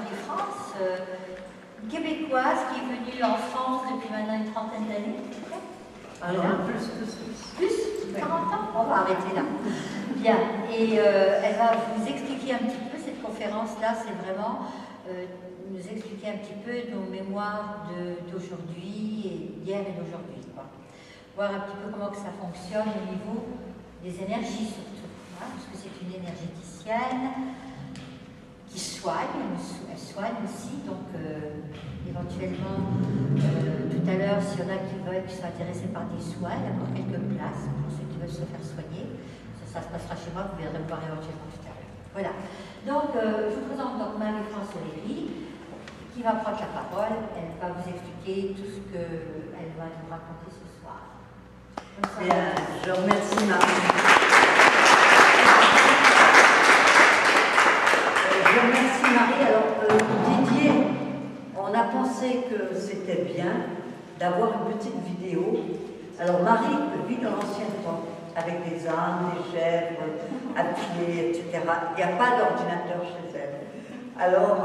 des France, québécoise qui est venue en France depuis maintenant une trentaine d'années. Alors, plus. Plus 40 ans. On va arrêter là. Bien. Et elle va vous expliquer un petit peu, cette conférence-là, c'est vraiment nous expliquer un petit peu nos mémoires d'aujourd'hui, et d'hier et d'aujourd'hui. Voir un petit peu comment que ça fonctionne au niveau des énergies surtout. Hein, parce que c'est une énergéticienne qui soigne, elle soigne aussi, donc éventuellement, tout à l'heure, s'il y en a qui veulent, qui sont intéressés par des soins, il y a encore quelques places pour ceux qui veulent se faire soigner. Ça se passera chez moi, vous viendrez me voir éventuellement tout à l'heure. Voilà. Donc, je vous présente donc Marie-France Lévy, qui va prendre la parole. Elle va vous expliquer tout ce qu'elle va nous raconter ce soir. Bien, je remercie Marie. Je remercie Marie. Alors, Didier, on a pensé que c'était bien d'avoir une petite vidéo. Alors, Marie vit dans l'ancien temps, avec des ânes, des chèvres, à pied, etc. Il n'y a pas d'ordinateur chez elle. Alors,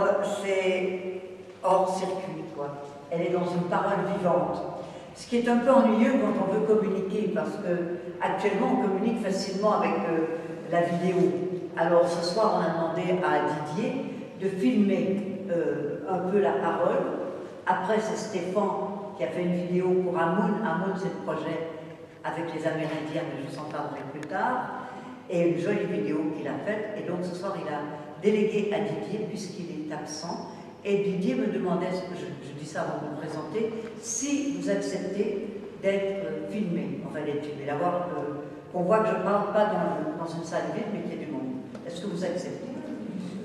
c'est hors circuit, quoi. Elle est dans une parole vivante. Ce qui est un peu ennuyeux quand on veut communiquer, parce que actuellement on communique facilement avec la vidéo. Alors ce soir on a demandé à Didier de filmer un peu la parole. Après c'est Stéphane qui a fait une vidéo pour Amoun. Amoun c'est le projet avec les Amérindiens, mais je vous en parlerai plus tard. Et une jolie vidéo qu'il a faite. Et donc ce soir il a délégué à Didier puisqu'il est absent. Et Didier me demandait, je dis ça avant de me présenter, si vous acceptez d'être filmé, enfin d'être filmé, d'avoir qu'on voit que je ne parle pas dans une salle vide, mais qu'il y a du monde. Est-ce que vous acceptez?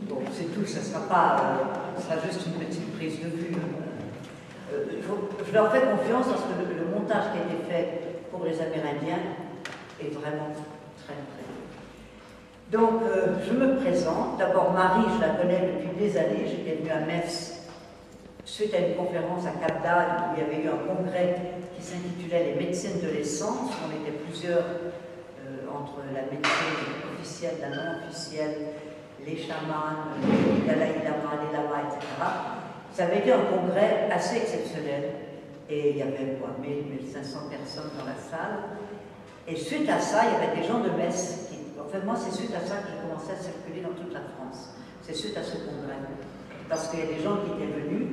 Bon, c'est tout, ça ne sera juste une petite prise de vue. Je leur fais confiance parce que le montage qui a été fait pour les Amérindiens est vraiment très, très bon. Donc, je me présente. D'abord, Marie, je la connais depuis des années. J'étais venue à Metz suite à une conférence à Cap d'Agde où il y avait eu un congrès qui s'intitulait Les médecines de l'essence. On était plusieurs entre la médecine officielle, la non officielle, les chamans, les Dalai Lama, les lamas, etc. Ça avait été un congrès assez exceptionnel. Et il y avait 1500 personnes dans la salle. Et suite à ça, il y avait des gens de Metz qui... Enfin, moi, c'est suite à ça que j'ai commencé à circuler dans toute la France. C'est suite à ce congrès. Parce qu'il y a des gens qui étaient venus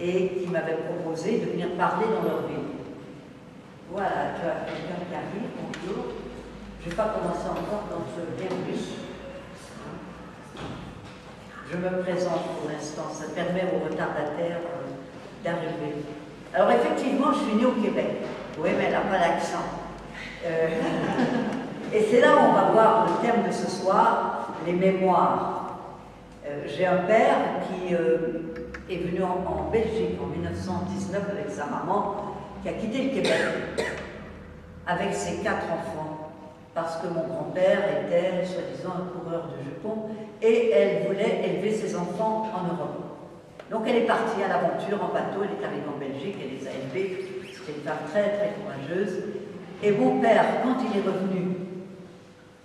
et qui m'avaient proposé de venir parler dans leur ville. Voilà, tu as quelqu'un qui arrive, bonjour. Je ne vais pas commencer encore dans ce virus. Je me présente pour l'instant, ça permet aux retardataires d'arriver. Alors effectivement, je suis née au Québec. Oui, mais elle n'a pas d'accent. Et c'est là où on va voir le thème de ce soir, les mémoires. J'ai un père qui est venu en Belgique en 1919 avec sa maman, qui a quitté le Québec avec ses 4 enfants, parce que mon grand-père était, soi-disant, un coureur de jupons, et elle voulait élever ses enfants en Europe. Donc elle est partie à l'aventure en bateau, elle est arrivée en Belgique, elle les a élevés, c'était une femme très très courageuse. Et mon père, quand il est revenu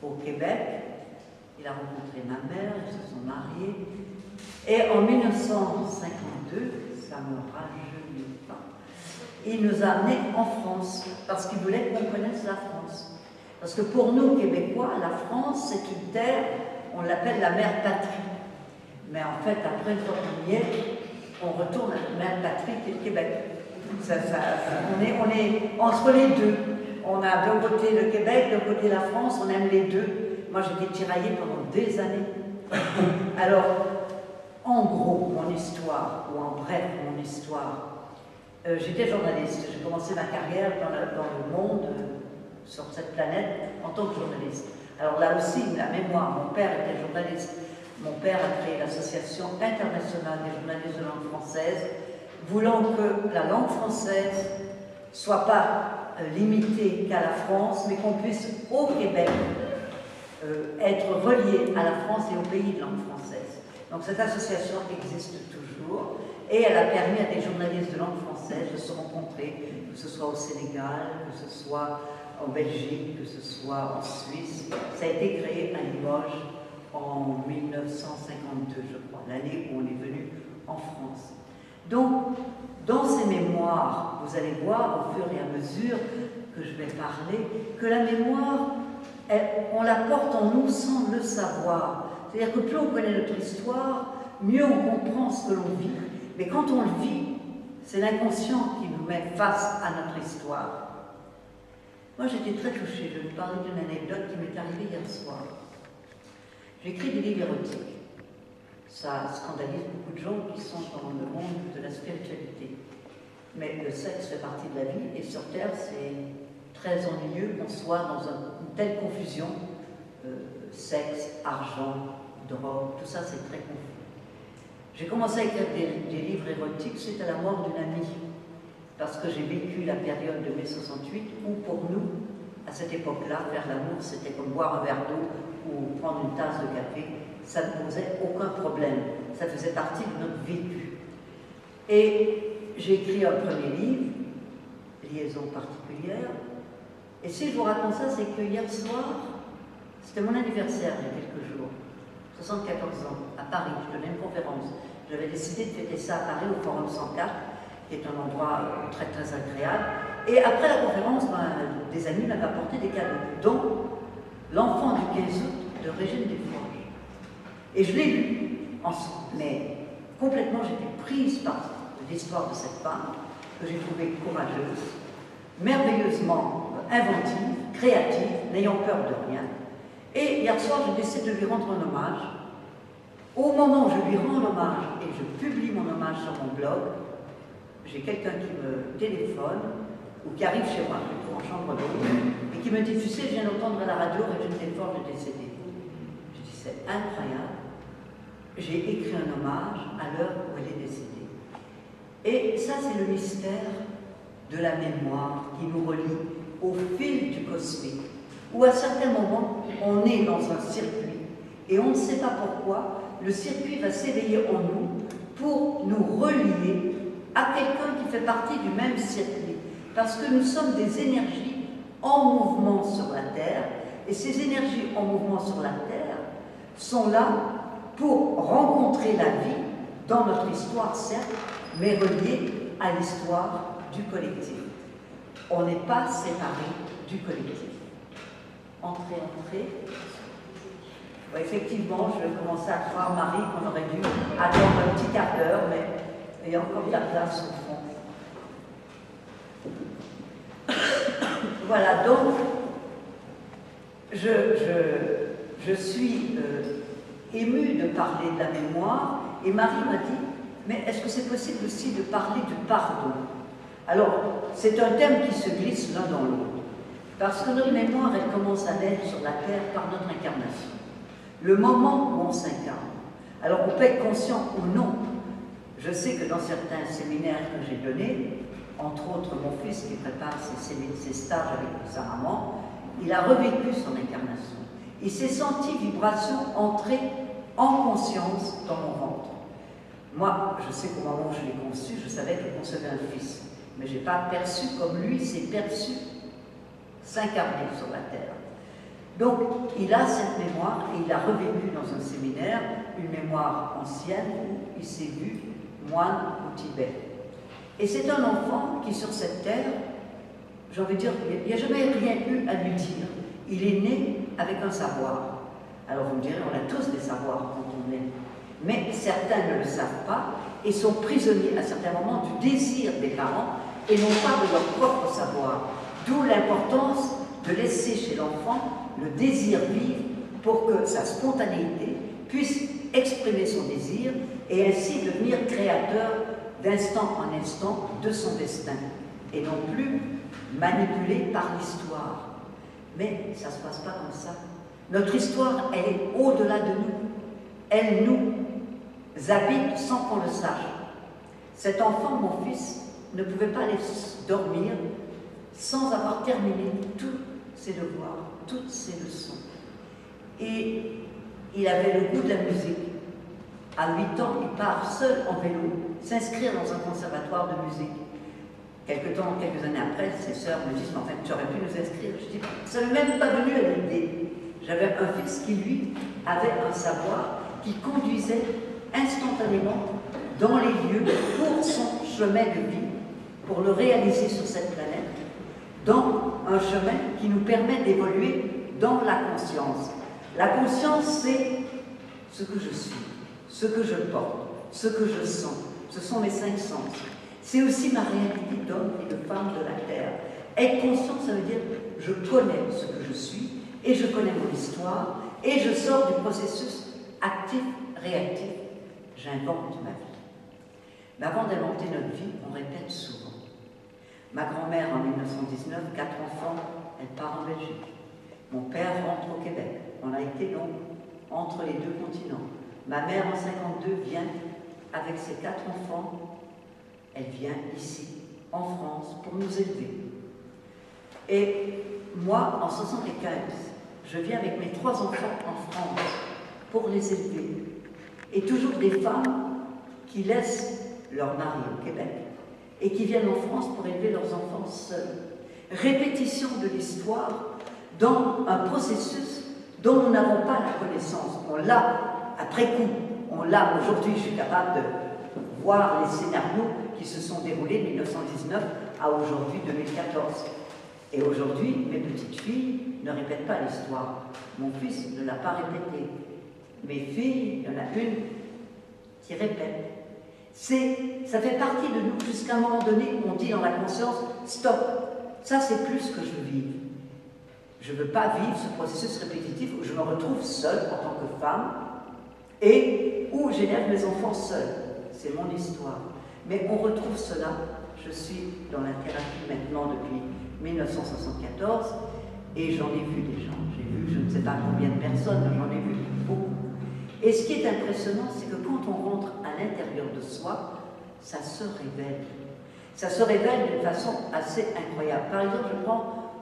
au Québec, il a rencontré ma mère, ils se sont mariés, et en 1952, ça ne me rajeunit pas, il nous a amenés en France, parce qu'il voulait qu'on connaisse la France. Parce que pour nous, Québécois, la France, c'est une terre, on l'appelle la mère patrie. Mais en fait, après, une fois qu'on y est, on retourne à la mère patrie qui est le Québec. On est entre les deux. On a d'un côté le Québec, d'un côté la France, on aime les deux. Moi, j'ai été tiraillée pendant des années. Alors, en gros, mon histoire, ou en bref, mon histoire, j'étais journaliste. J'ai commencé ma carrière dans le monde, sur cette planète, en tant que journaliste. Alors là aussi, la mémoire, mon père était journaliste. Mon père a créé l'Association internationale des journalistes de langue française, voulant que la langue française ne soit pas limitée qu'à la France, mais qu'on puisse, au Québec, être relié à la France et au pays de langue française. Donc cette association existe toujours, et elle a permis à des journalistes de langue française de se rencontrer, que ce soit au Sénégal, que ce soit en Belgique, que ce soit en Suisse. Ça a été créé à Limoges en 1952, je crois, l'année où on est venu en France. Donc, dans ces mémoires, vous allez voir au fur et à mesure que je vais parler, que la mémoire, on la porte en nous sans le savoir. C'est-à-dire que plus on connaît notre histoire, mieux on comprend ce que l'on vit. Mais quand on le vit, c'est l'inconscient qui nous met face à notre histoire. Moi, j'étais très touchée. Je vais vous parler d'une anecdote qui m'est arrivée hier soir. J'écris des livres érotiques. Ça scandalise beaucoup de gens qui sont dans le monde de la spiritualité. Mais le sexe fait partie de la vie, et sur Terre, c'est très ennuyeux qu'on soit dans une telle confusion. Sexe, argent, drogue, tout ça, c'est très confus. J'ai commencé à écrire des livres érotiques suite à la mort d'une amie, parce que j'ai vécu la période de mai 68 où, pour nous, à cette époque-là, faire l'amour, c'était comme boire un verre d'eau ou prendre une tasse de café. Ça ne posait aucun problème. Ça faisait partie de notre vécu. Et j'ai écrit un premier livre, Liaison particulière. Et si je vous raconte ça, c'est que hier soir, c'était mon anniversaire il y a quelques jours, 74 ans, à Paris. Je donnais une conférence. J'avais décidé de fêter ça à Paris, au Forum 104, qui est un endroit très très agréable. Et après la conférence, des amis m'avaient apporté des cadeaux, dont l'enfant du 15 août de Régine Desforges. Et je l'ai lu ensemble, mais complètement j'étais prise par l'histoire de cette femme, que j'ai trouvée courageuse, merveilleusement inventive, créative, n'ayant peur de rien. Et hier soir, j'ai décidé de lui rendre un hommage. Au moment où je lui rends hommage et je publie mon hommage sur mon blog, j'ai quelqu'un qui me téléphone ou qui arrive chez moi, plutôt en chambre d'hôte, et qui me dit, tu sais, je viens d'entendre à la radio Régine Desforges est décédée. Je dis, c'est incroyable. J'ai écrit un hommage à l'heure où elle est décédée. Et ça, c'est le mystère de la mémoire qui nous relie au fil du cosmique, où à certains moments, on est dans un circuit, et on ne sait pas pourquoi, le circuit va s'éveiller en nous pour nous relier à quelqu'un qui fait partie du même circuit. Parce que nous sommes des énergies en mouvement sur la Terre, et ces énergies en mouvement sur la Terre sont là pour rencontrer la vie dans notre histoire, certes, mais reliée à l'histoire du collectif. On n'est pas séparés du collectif. Entrez, entrez. Bon, effectivement, je vais commencer à croire, Marie, qu'on aurait dû attendre un petit quart d'heure, mais il y a encore de la place au fond. Voilà, donc, je suis émue de parler de la mémoire, et Marie m'a dit, mais est-ce que c'est possible aussi de parler du pardon? Alors, c'est un thème qui se glisse l'un dans l'autre, parce que notre mémoire, elle commence à naître sur la Terre par notre incarnation. Le moment où on s'incarne. Alors, on peut être conscient ou non. Je sais que dans certains séminaires que j'ai donnés, entre autres mon fils qui prépare ses stages avec sa maman, il a revécu son incarnation. Il s'est senti vibration entrer en conscience dans mon ventre. Moi, je sais qu'au moment où je l'ai conçu, je savais que je concevais un fils. Mais je n'ai pas perçu comme lui s'est perçu s'incarner sur la Terre. Donc, il a cette mémoire et il a revécu dans un séminaire une mémoire ancienne où il s'est vu moine au Tibet. Et c'est un enfant qui, sur cette terre, j'ai envie de dire, il n'y a jamais rien eu à lui dire. Il est né avec un savoir. Alors vous me direz, on a tous des savoirs quand on est. Mais certains ne le savent pas et sont prisonniers à certains moments du désir des parents et non pas de leur propre savoir. D'où l'importance de laisser chez l'enfant le désir vivre pour que sa spontanéité puisse exprimer son désir et ainsi devenir créateur d'instant en instant de son destin et non plus manipulé par l'histoire. Mais ça ne se passe pas comme ça. Notre histoire, elle est au-delà de nous. Elle nous habite sans qu'on le sache. Cet enfant, mon fils, ne pouvait pas aller dormir sans avoir terminé tous ses devoirs, toutes ses leçons. Et il avait le goût de la musique. À 8 ans, il part seul en vélo, s'inscrire dans un conservatoire de musique. Quelques années après, ses sœurs me disent, mais en fait, tu aurais pu nous inscrire. Je dis, ça n'est même pas venu à l'idée. J'avais un fils qui, lui, avait un savoir qui conduisait instantanément dans les lieux pour son chemin de vie, pour le réaliser sur cette planète, dans un chemin qui nous permet d'évoluer dans la conscience. La conscience, c'est ce que je suis, ce que je porte, ce que je sens. Ce sont mes 5 sens. C'est aussi ma réalité d'homme et de femme de la Terre. Être conscient, ça veut dire je connais ce que je suis et je connais mon histoire et je sors du processus actif-réactif. J'invente ma vie. Mais avant d'inventer notre vie, on répète souvent. Ma grand-mère, en 1919, 4 enfants, elle part en Belgique. Mon père rentre au Québec. On a été donc entre les 2 continents. Ma mère, en 52, vient avec ses 4 enfants. Elle vient ici, en France, pour nous élever. Et moi, en 75, je viens avec mes 3 enfants en France pour les élever. Et toujours des femmes qui laissent leur mari au Québec et qui viennent en France pour élever leurs enfants seuls. Répétition de l'histoire dans un processus dont nous n'avons pas la connaissance. On l'a après coup, on l'a aujourd'hui, je suis capable de voir les scénarios qui se sont déroulés de 1919 à aujourd'hui 2014. Et aujourd'hui, mes petites filles ne répètent pas l'histoire. Mon fils ne l'a pas répétée. Mes filles, il y en a une qui répète. Ça fait partie de nous jusqu'à un moment donné où on dit dans la conscience, stop, ça c'est plus ce que je veux vivre. Je ne veux pas vivre ce processus répétitif où je me retrouve seule en tant que femme et où j'élève mes enfants seuls. C'est mon histoire. Mais on retrouve cela. Je suis dans la thérapie maintenant depuis 1974 et j'en ai vu des gens. J'ai vu je ne sais pas combien de personnes, mais j'en ai vu beaucoup. Et ce qui est impressionnant, c'est que quand on rentre à l'intérieur de soi, ça se révèle. Ça se révèle d'une façon assez incroyable. Par exemple, je prends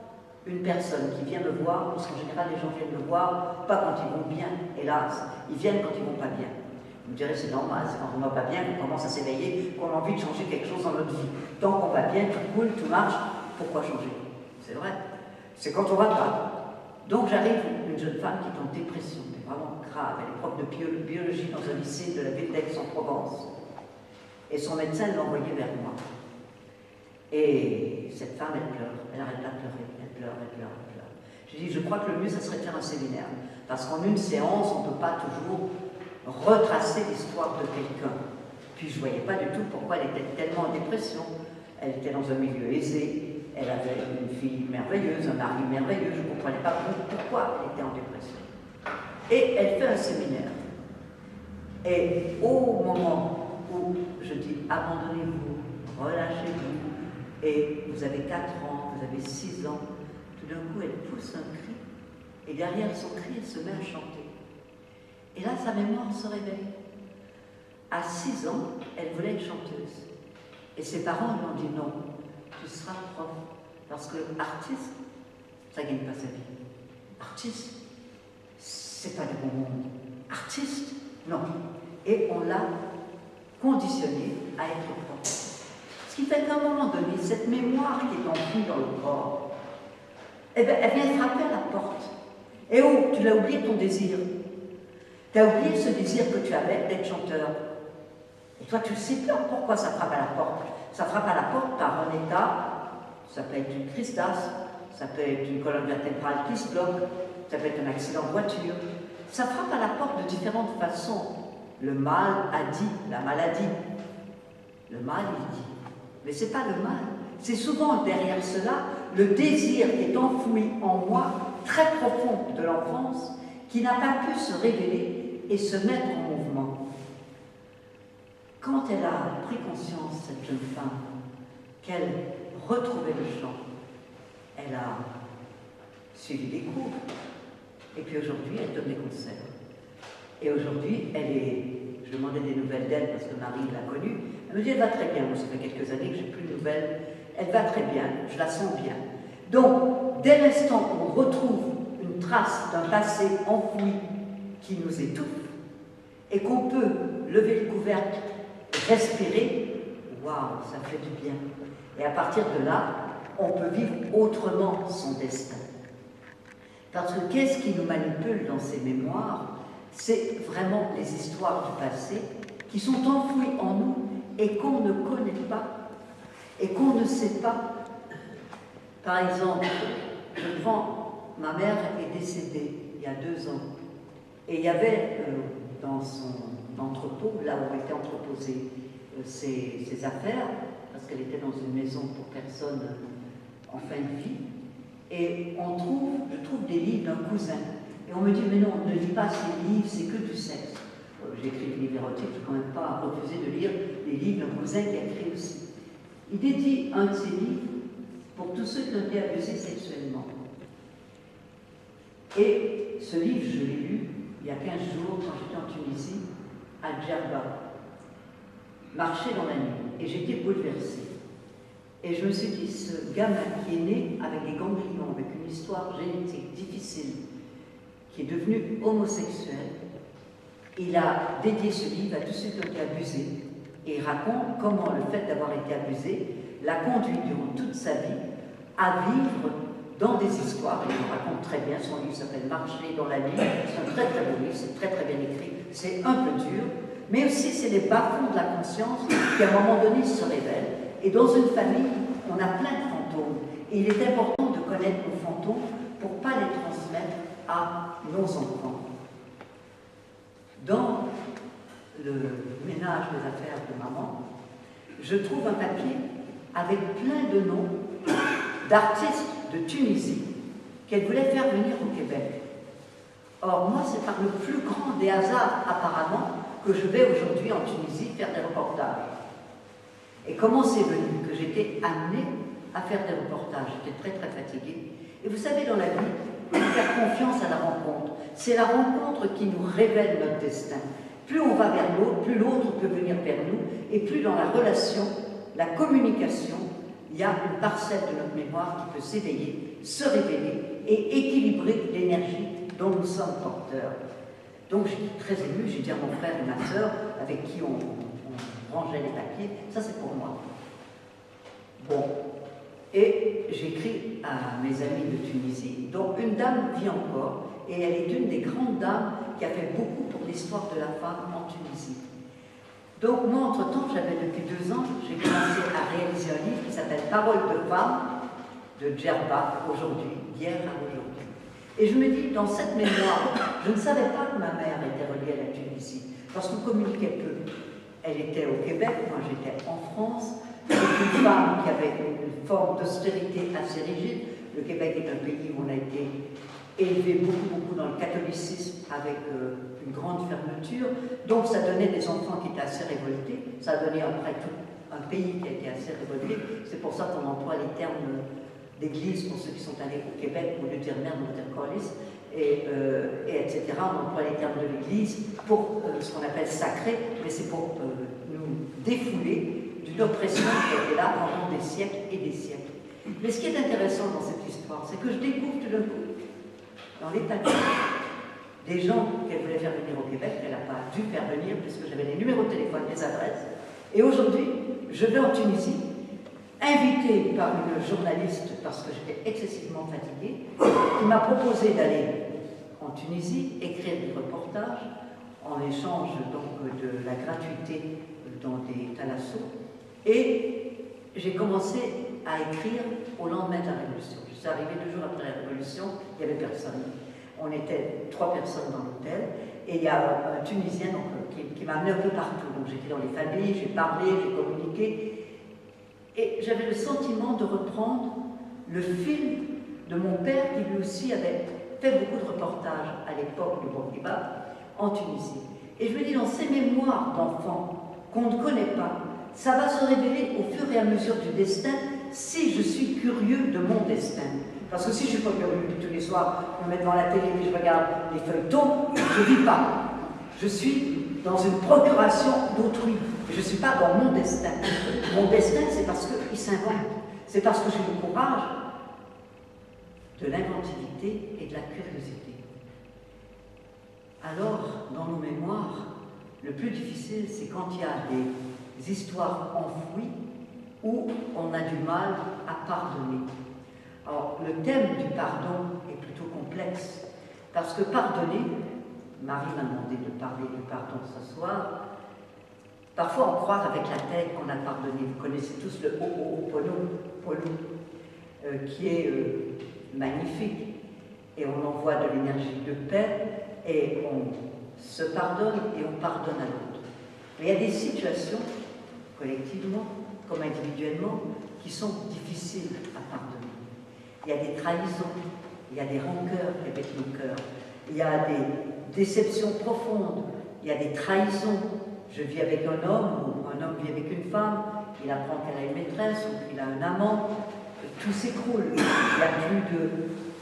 une personne qui vient me voir, parce qu'en général les gens viennent me voir, pas quand ils vont bien, hélas, ils viennent quand ils vont pas bien. Vous me direz, c'est normal, c'est quand on va pas bien qu'on commence à s'éveiller, qu'on a envie de changer quelque chose dans notre vie. Tant qu'on va bien, tout coule, tout marche, pourquoi changer? C'est vrai. C'est quand on va pas. Donc j'arrive, une jeune femme qui est en dépression, mais vraiment grave. Elle est prof de biologie dans un lycée de la ville d'Aix-en-Provence. Et son médecin l'a envoyée vers moi. Et cette femme, elle pleure. Elle n'arrête pas de pleurer. Elle pleure, elle pleure, elle pleure. Je lui dis, je crois que le mieux, ça serait de faire un séminaire. Parce qu'en une séance, on ne peut pas toujours retracer l'histoire de quelqu'un. Puis je ne voyais pas du tout pourquoi elle était tellement en dépression. Elle était dans un milieu aisé, elle avait une fille merveilleuse, un mari merveilleux, je ne comprenais pas pourquoi elle était en dépression. Et elle fait un séminaire. Et au moment où je dis abandonnez-vous, relâchez-vous, et vous avez 4 ans, vous avez 6 ans, tout d'un coup elle pousse un cri, et derrière son cri elle se met à chanter. Et là, sa mémoire se réveille. À 6 ans, elle voulait être chanteuse. Et ses parents lui ont dit non, tu seras prof. Parce que artiste, ça ne gagne pas sa vie. Artiste, c'est pas du bon monde. Artiste, non. Et on l'a conditionné à être prof. Ce qui fait qu'à un moment donné, cette mémoire qui est enfouie dans le corps, eh bien, elle vient frapper à la porte. Et oh, tu l'as oublié ton désir. Tu as oublié ce désir que tu avais d'être chanteur. Et toi, tu ne sais pas pourquoi ça frappe à la porte. Ça frappe à la porte par un état, ça peut être une crise d'asthme, ça peut être une colonne vertébrale qui se bloque, ça peut être un accident de voiture. Ça frappe à la porte de différentes façons. Le mal a dit, la maladie. Le mal, il dit. Mais ce n'est pas le mal. C'est souvent derrière cela le désir qui est enfoui en moi, très profond de l'enfance, qui n'a pas pu se révéler et se mettre en mouvement. Quand elle a pris conscience, cette jeune femme, qu'elle retrouvait le chant, elle a suivi des cours. Et puis aujourd'hui, elle donne des concerts. Et aujourd'hui, elle est... Je demandais des nouvelles d'elle parce que Marie l'a connue. Elle me dit, elle va très bien. Moi, ça fait quelques années que je n'ai plus de nouvelles. Elle va très bien, je la sens bien. Donc, dès l'instant où on retrouve une trace d'un passé enfoui qui nous étouffe, et qu'on peut lever le couvercle, respirer, waouh, ça fait du bien. Et à partir de là, on peut vivre autrement son destin. Parce que qu'est-ce qui nous manipule dans ces mémoires? C'est vraiment les histoires du passé qui sont enfouis en nous et qu'on ne connaît pas et qu'on ne sait pas. Par exemple, ma mère est décédée il y a 2 ans et il y avait dans son entrepôt, là où étaient entreposées ses affaires, parce qu'elle était dans une maison pour personnes en fin de vie, et je trouve des livres d'un cousin. Et on me dit, mais non, ne lis pas ces livres, c'est que du sexe. J'ai écrit des livres érotiques, je n'ai quand même pas refusé de lire les livres d'un cousin qui a écrit aussi. Il dédie un de ses livres pour tous ceux qui ont été abusés sexuellement. Et ce livre, je l'ai lu il y a 15 jours quand j'étais en Tunisie, à Djerba, marcher dans la nuit, et j'étais bouleversée. Et je me suis dit, ce gamin qui est né avec des ganglions, avec une histoire génétique difficile, qui est devenu homosexuel, il a dédié ce livre à tous ceux qui ont été abusés. Et il raconte comment le fait d'avoir été abusé l'a conduit durant toute sa vie à vivre dans des histoires. Il le raconte très bien, son livre s'appelle Marcher dans la nuit. C'est un très très beau livre, c'est très très bien écrit, c'est un peu dur, mais aussi c'est les bas-fonds de la conscience qui à un moment donné se révèlent. Et dans une famille, on a plein de fantômes. Et il est important de connaître nos fantômes pour ne pas les transmettre à nos enfants. Dans le ménage des affaires de maman, je trouve un papier avec plein de noms d'artistes de Tunisie qu'elle voulait faire venir au Québec. Or, moi, c'est par le plus grand des hasards, apparemment, que je vais aujourd'hui en Tunisie faire des reportages. Et comment c'est venu que j'étais amenée à faire des reportages? J'étais très très fatiguée. Et vous savez, dans la vie, il faut faire confiance à la rencontre. C'est la rencontre qui nous révèle notre destin. Plus on va vers l'autre, plus l'autre peut venir vers nous, et plus dans la relation, la communication, il y a une parcelle de notre mémoire qui peut s'éveiller, se révéler et équilibrer l'énergie dont nous sommes porteurs. Donc j'étais très émue, j'ai dit à mon frère et ma sœur, avec qui on rangeait les papiers, ça c'est pour moi. Bon, et j'écris à mes amis de Tunisie, dont une dame vit encore, et elle est une des grandes dames qui a fait beaucoup pour l'histoire de la femme en Tunisie. Donc moi, entre-temps, j'avais depuis 2 ans, j'ai commencé à réaliser un livre qui s'appelle Paroles de femme, de Djerba, aujourd'hui, d'hier à aujourd'hui. Et je me dis, dans cette mémoire, je ne savais pas que ma mère était reliée à la Tunisie, parce qu'on communiquait peu. Elle était au Québec, moi j'étais en France, avec une femme qui avait une forme d'austérité assez rigide. Le Québec est un pays où on a été élevé beaucoup dans le catholicisme avec une grande fermeture. Donc ça donnait des enfants qui étaient assez révoltés. Ça a donné après tout un pays qui a été assez révolté. C'est pour ça qu'on emploie les termes d'église pour ceux qui sont allés au Québec, au lieu de dire mère, on va dire colis, et etc. On emploie les termes de l'église pour ce qu'on appelle sacré, mais c'est pour nous défouler d'une oppression qui a été là pendant des siècles et des siècles. Mais ce qui est intéressant dans cette histoire, c'est que je découvre tout d'un coup, dans les papiers, des gens qu'elle voulait faire venir au Québec, qu'elle n'a pas dû faire venir, puisque j'avais les numéros de téléphone, les adresses. Et aujourd'hui, je vais en Tunisie, invitée par une journaliste, parce que j'étais excessivement fatiguée, qui m'a proposé d'aller en Tunisie, écrire des reportages, en échange donc de la gratuité dans des thalassos. Et j'ai commencé à écrire au lendemain de la Révolution. Je suis arrivée 2 jours après la Révolution, il n'y avait personne. On était 3 personnes dans l'hôtel, et il y a un Tunisien donc, qui m'a amené un peu partout. Donc j'étais dans les familles, j'ai parlé, j'ai communiqué, et j'avais le sentiment de reprendre le fil de mon père qui lui aussi avait fait beaucoup de reportages à l'époque de Bourguiba en Tunisie. Et je me dis, dans ces mémoires d'enfants qu'on ne connaît pas, ça va se révéler au fur et à mesure du destin si je suis curieux de mon destin. Parce que si je ne suis pas curieux, tous les soirs, je me mets devant la télé et je regarde les feuilletons, je ne vis pas. Je suis dans une procuration d'autrui. Je ne suis pas dans mon destin. Mon destin, c'est parce qu'il s'invente. C'est parce que j'ai le courage de l'inventivité et de la curiosité. Alors, dans nos mémoires, le plus difficile, c'est quand il y a des histoires enfouies où on a du mal à pardonner. Alors, le thème du pardon est plutôt complexe, parce que pardonner, Marie m'a demandé de parler du pardon ce soir, Parfois, on croit avec la tête qu'on a pardonné. Vous connaissez tous le Ho'oponopono, qui est magnifique. Et on envoie de l'énergie de paix, et on se pardonne, et on pardonne à l'autre. Mais il y a des situations, collectivement, comme individuellement, qui sont difficiles à pardonner. Il y a des trahisons, il y a des rancœurs avec nos cœurs, il y a des déceptions profondes, il y a des trahisons. Je vis avec un homme, ou un homme vit avec une femme, il apprend qu'elle a une maîtresse, ou qu'il a un amant, tout s'écroule. Il n'y a plus de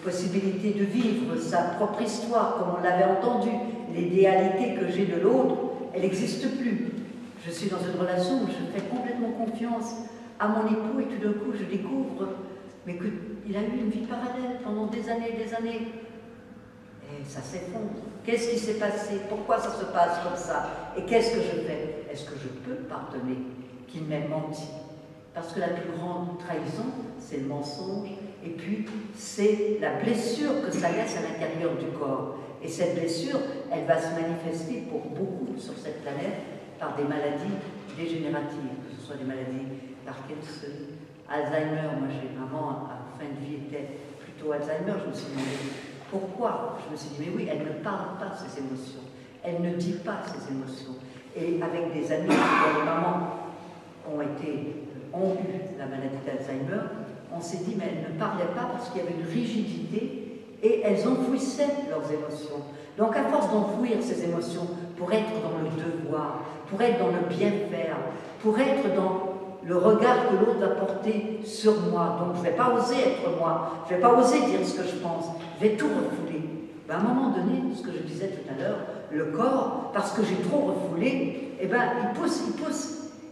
possibilité de vivre sa propre histoire, comme on l'avait entendu. L'idéalité que j'ai de l'autre, elle n'existe plus. Je suis dans une relation où je fais complètement confiance à mon époux, et tout d'un coup je découvre mais qu'il a eu une vie parallèle pendant des années et des années. Et ça s'effondre. Qu'est-ce qui s'est passé? Pourquoi ça se passe comme ça? Et qu'est-ce que je fais? Est-ce que je peux pardonner qu'il m'ait menti? Parce que la plus grande trahison, c'est le mensonge, et puis c'est la blessure que ça laisse à l'intérieur du corps. Et cette blessure, elle va se manifester pour beaucoup sur cette planète par des maladies dégénératives, que ce soit des maladies Parkinson, Alzheimer. Moi, j'ai maman, à fin de vie, était plutôt Alzheimer. Je me suis demandé pourquoi. Je me suis dit, mais oui, elle ne parle pas de ses émotions. Elle ne dit pas ses émotions. Et avec des amis dont les mamans ont eu la maladie d'Alzheimer, on s'est dit, mais elles ne parlaient pas parce qu'il y avait une rigidité et elles enfouissaient leurs émotions. Donc, à force d'enfouir ces émotions pour être dans le devoir, pour être dans le bien-faire, pour être dans le regard que l'autre va porter sur moi. Donc, je ne vais pas oser être moi, je ne vais pas oser dire ce que je pense, je vais tout refouler. Ben, à un moment donné, ce que je disais tout à l'heure, le corps, parce que j'ai trop refoulé, eh ben, il pousse.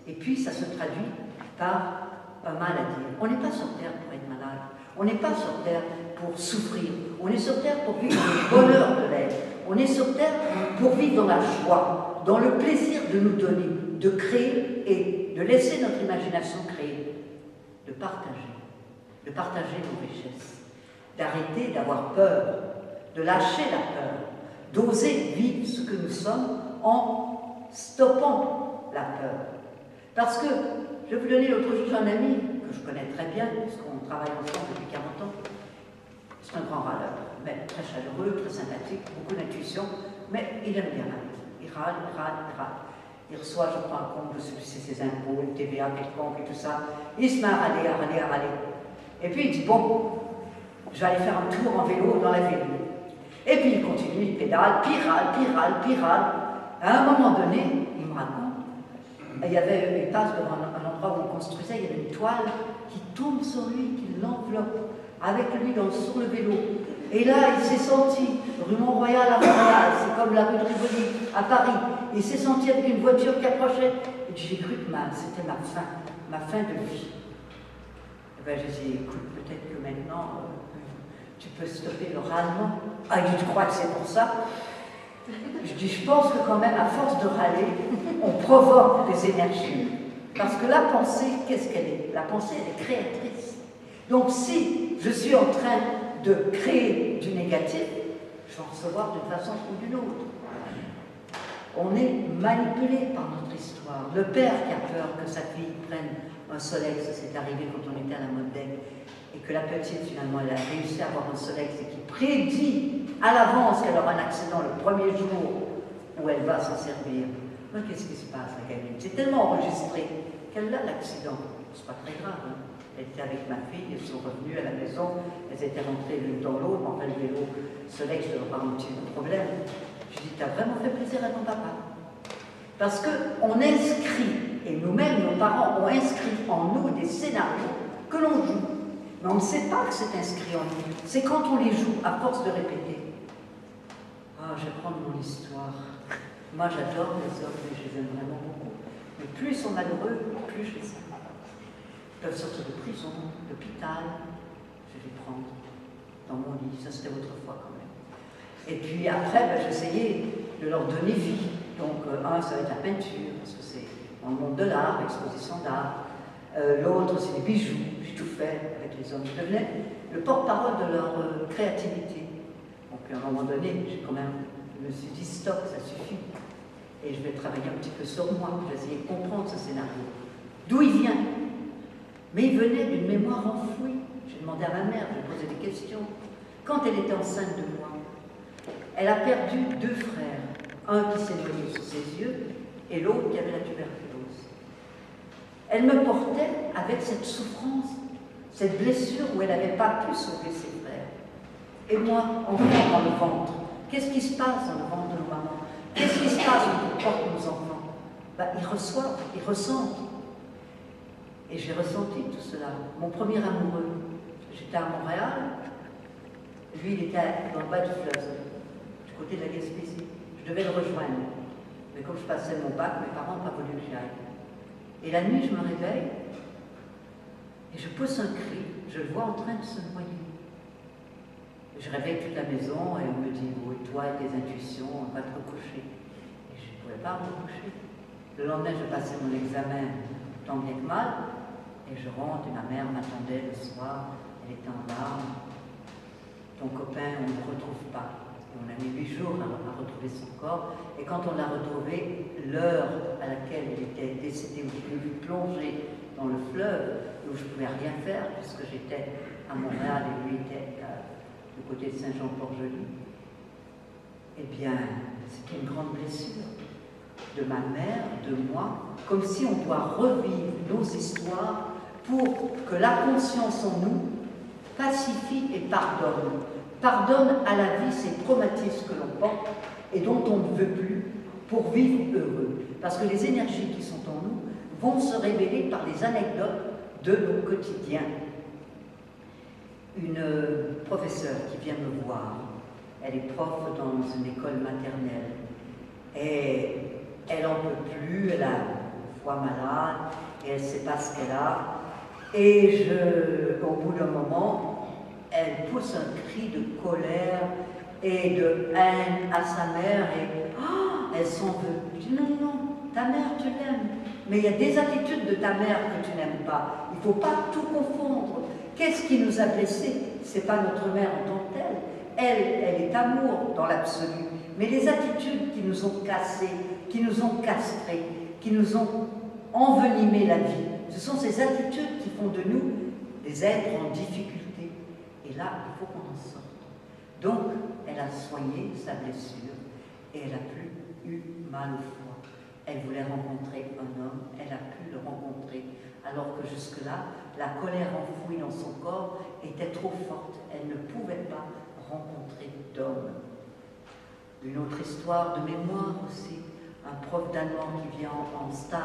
Et puis, ça se traduit par un mal à dire. On n'est pas sur Terre pour être malade, on n'est pas sur Terre pour souffrir, on est sur Terre pour vivre dans le bonheur de l'être, on est sur Terre pour vivre dans la joie, dans le plaisir de nous donner, de créer et de laisser notre imagination créer, de partager nos richesses, d'arrêter d'avoir peur, de lâcher la peur, d'oser vivre ce que nous sommes en stoppant la peur. Parce que, je vais vous donner l'autre jour un ami que je connais très bien, puisqu'on travaille ensemble depuis 40 ans. C'est un grand râleur, mais très chaleureux, très sympathique, beaucoup d'intuition, mais il aime bien râler. Il râle. Il reçoit, je crois, un compte de ses impôts, le TVA quelconque et tout ça. Il se met à râler. Et puis il dit, bon, je vais aller faire un tour en vélo dans la ville. Et puis il continue, il pédale, puis il râle. À un moment donné, il me raconte, il passe devant un endroit où on construisait, il y avait une toile qui tombe sur lui, qui l'enveloppe, avec lui sur le vélo. Et là, il s'est senti, rue Mont-Royal à Montréal, c'est comme la rue de Rivoli à Paris, il s'est senti avec une voiture qui approchait. Et j'ai cru que c'était ma fin de vie. Et bien j'ai dit, écoute, peut-être que maintenant, tu peux stopper le râlement. Ah, il dit, tu crois que c'est pour ça? Je dis, je pense que quand même, à force de râler, on provoque des énergies. Parce que la pensée, qu'est-ce qu'elle est? La pensée, elle est créatrice. Donc si je suis en train de créer du négatif, je vais en recevoir d'une façon ou d'une autre. On est manipulé par notre histoire. Le père qui a peur que sa fille prenne un Solex, c'est arrivé quand on était à la Modèle, et que la petite, finalement, elle a réussi à avoir un Solex et qui prédit à l'avance qu'elle aura un accident le premier jour où elle va s'en servir. Mais qu'est-ce qui se passe, la gamine? C'est tellement enregistré qu'elle a l'accident. C'est pas très grave. Hein. Elle était avec ma fille, elles sont revenues à la maison, elles étaient rentrées l'une dans l'autre, enfin le vélo Solex ne leur a pas un petit problème. Je dis, t'as vraiment fait plaisir à ton papa. Parce qu'on inscrit, et nous-mêmes, nos parents ont inscrit en nous des scénarios que l'on joue. Mais on ne sait pas que c'est inscrit en nous. C'est quand on les joue, à force de répéter. Ah, je vais prendre mon histoire. Moi, j'adore les hommes, mais je les aime vraiment beaucoup. Mais plus ils sont malheureux, plus je les aime. Ils peuvent sortir de prison, d'hôpital. Je vais les prendre dans mon lit. Ça, c'était autrefois quand même. Et puis après, j'essayais de leur donner vie. Donc, ça va être la peinture, parce que c'est dans le monde de l'art, l'exposition d'art. L'autre, c'est les bijoux. J'ai tout fait avec les hommes. Je devenais le porte-parole de leur créativité. Donc, à un moment donné, je me suis dit, stop, ça suffit. Et je vais travailler un petit peu sur moi, je vais essayer de comprendre ce scénario. D'où il vient? Mais il venait d'une mémoire enfouie. J'ai demandé à ma mère, j'ai posé des questions. Quand elle était enceinte de moi, elle a perdu 2 frères. Un qui s'est noyé sous ses yeux et l'autre qui avait la tuberculose. Elle me portait avec cette souffrance, cette blessure où elle n'avait pas pu sauver ses frères. Et moi, enfant dans le ventre, qu'est-ce qui se passe dans le ventre de nos mamans? Qu'est-ce qui se passe quand on porte nos enfants? Ils reçoivent, ils ressentent. Et j'ai ressenti tout cela. Mon premier amoureux, j'étais à Montréal, lui il était dans le bas du fleuve, du côté de la Gaspésie. Je devais le rejoindre. Mais comme je passais mon bac, mes parents n'ont pas voulu que j'y aille. Et la nuit, je me réveille et je pousse un cri. Je le vois en train de se noyer. Je réveille toute la maison et on me dit, oh, toi et tes intuitions, on va te recoucher. Et je ne pouvais pas me recoucher. Le lendemain, je passais mon examen, tant bien que mal, et je rentre et ma mère m'attendait le soir, elle était en larmes. Ton copain, on ne le retrouve pas. Et on a mis 8 jours à retrouver son corps, et quand on l'a retrouvé, l'heure à laquelle il était décédé, où je l'ai vu plonger dans le fleuve, où je ne pouvais rien faire, puisque j'étais à Montréal et lui était du côté de Saint-Jean-Port-Joli, eh bien, c'était une grande blessure de ma mère, de moi, comme si on doit revivre nos histoires pour que la conscience en nous pacifie et pardonne. Pardonne à la vie ces traumatismes que l'on porte et dont on ne veut plus pour vivre heureux. Parce que les énergies qui sont en nous vont se révéler par les anecdotes de nos quotidiens. Une professeure qui vient me voir, elle est prof dans une école maternelle et elle n'en peut plus, elle a une foi malade et elle ne sait pas ce qu'elle a. Et au bout d'un moment, elle pousse un cri de colère et de haine à sa mère et elle s'en veut. Je dis non, non, ta mère tu l'aimes, mais il y a des attitudes de ta mère que tu n'aimes pas. Il ne faut pas tout confondre. Qu'est-ce qui nous a blessés? Ce n'est pas notre mère en tant que telle. Elle est amour dans l'absolu. Mais les attitudes qui nous ont cassés, qui nous ont castrés, qui nous ont envenimé la vie, ce sont ces attitudes qui font de nous des êtres en difficulté. Et là, il faut qu'on en sorte. Donc, elle a soigné sa blessure et elle n'a plus eu mal au foie. Elle voulait rencontrer un homme, elle a pu le rencontrer, alors que jusque-là, la colère enfouie dans son corps était trop forte. Elle ne pouvait pas rencontrer d'homme. Une autre histoire de mémoire aussi, un prof d'allemand qui vient en stage,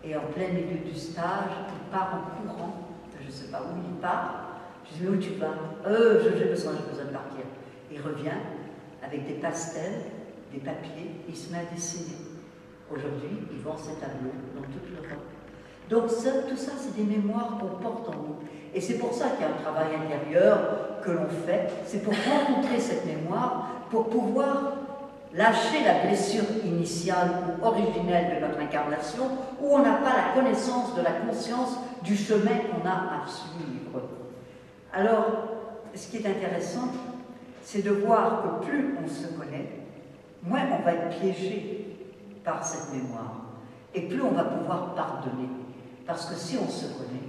et en plein milieu du stage, il part en courant, je ne sais pas où il part, je dis mais où tu vas? J'ai besoin de partir. Il revient avec des pastels, des papiers, il se met à dessiner. Aujourd'hui, il vend ses tableaux dans toute l'Europe. Donc tout ça, c'est des mémoires qu'on porte en nous. Et c'est pour ça qu'il y a un travail intérieur que l'on fait, c'est pour rencontrer cette mémoire, pour pouvoir lâcher la blessure initiale ou originelle de notre incarnation, où on n'a pas la connaissance de la conscience du chemin qu'on a à suivre. Alors, ce qui est intéressant, c'est de voir que plus on se connaît, moins on va être piégé par cette mémoire, et plus on va pouvoir pardonner. Parce que si on se connaît,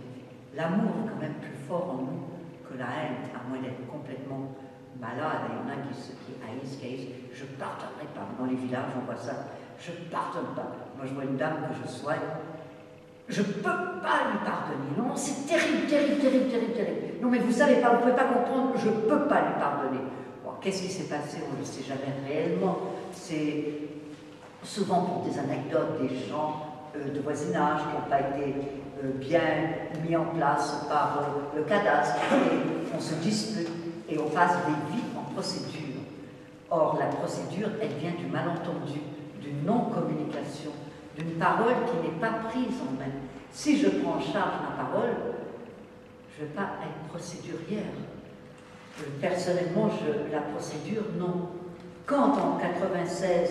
l'amour est quand même plus fort en nous que la haine, à moins d'être complètement malade. Il y en a qui haïssent, je ne pardonnerai pas. Dans les villages, on voit ça, je ne pardonne pas. Moi, je vois une dame que je soigne, je ne peux pas lui pardonner. Non, c'est terrible, terrible, terrible, terrible, terrible. Non, mais vous ne savez pas, vous ne pouvez pas comprendre, je ne peux pas lui pardonner. Bon, qu'est-ce qui s'est passé? On ne le sait jamais réellement. C'est souvent pour des anecdotes, des gens de voisinage qui n'ont pas été bien mis en place par le cadastre, et on se dispute et on passe des vies en procédure. Or, la procédure, elle vient du malentendu, d'une non-communication, d'une parole qui n'est pas prise en main. Si je prends en charge ma parole, je ne vais pas être procédurière. Personnellement, la procédure, non. Quand en 96,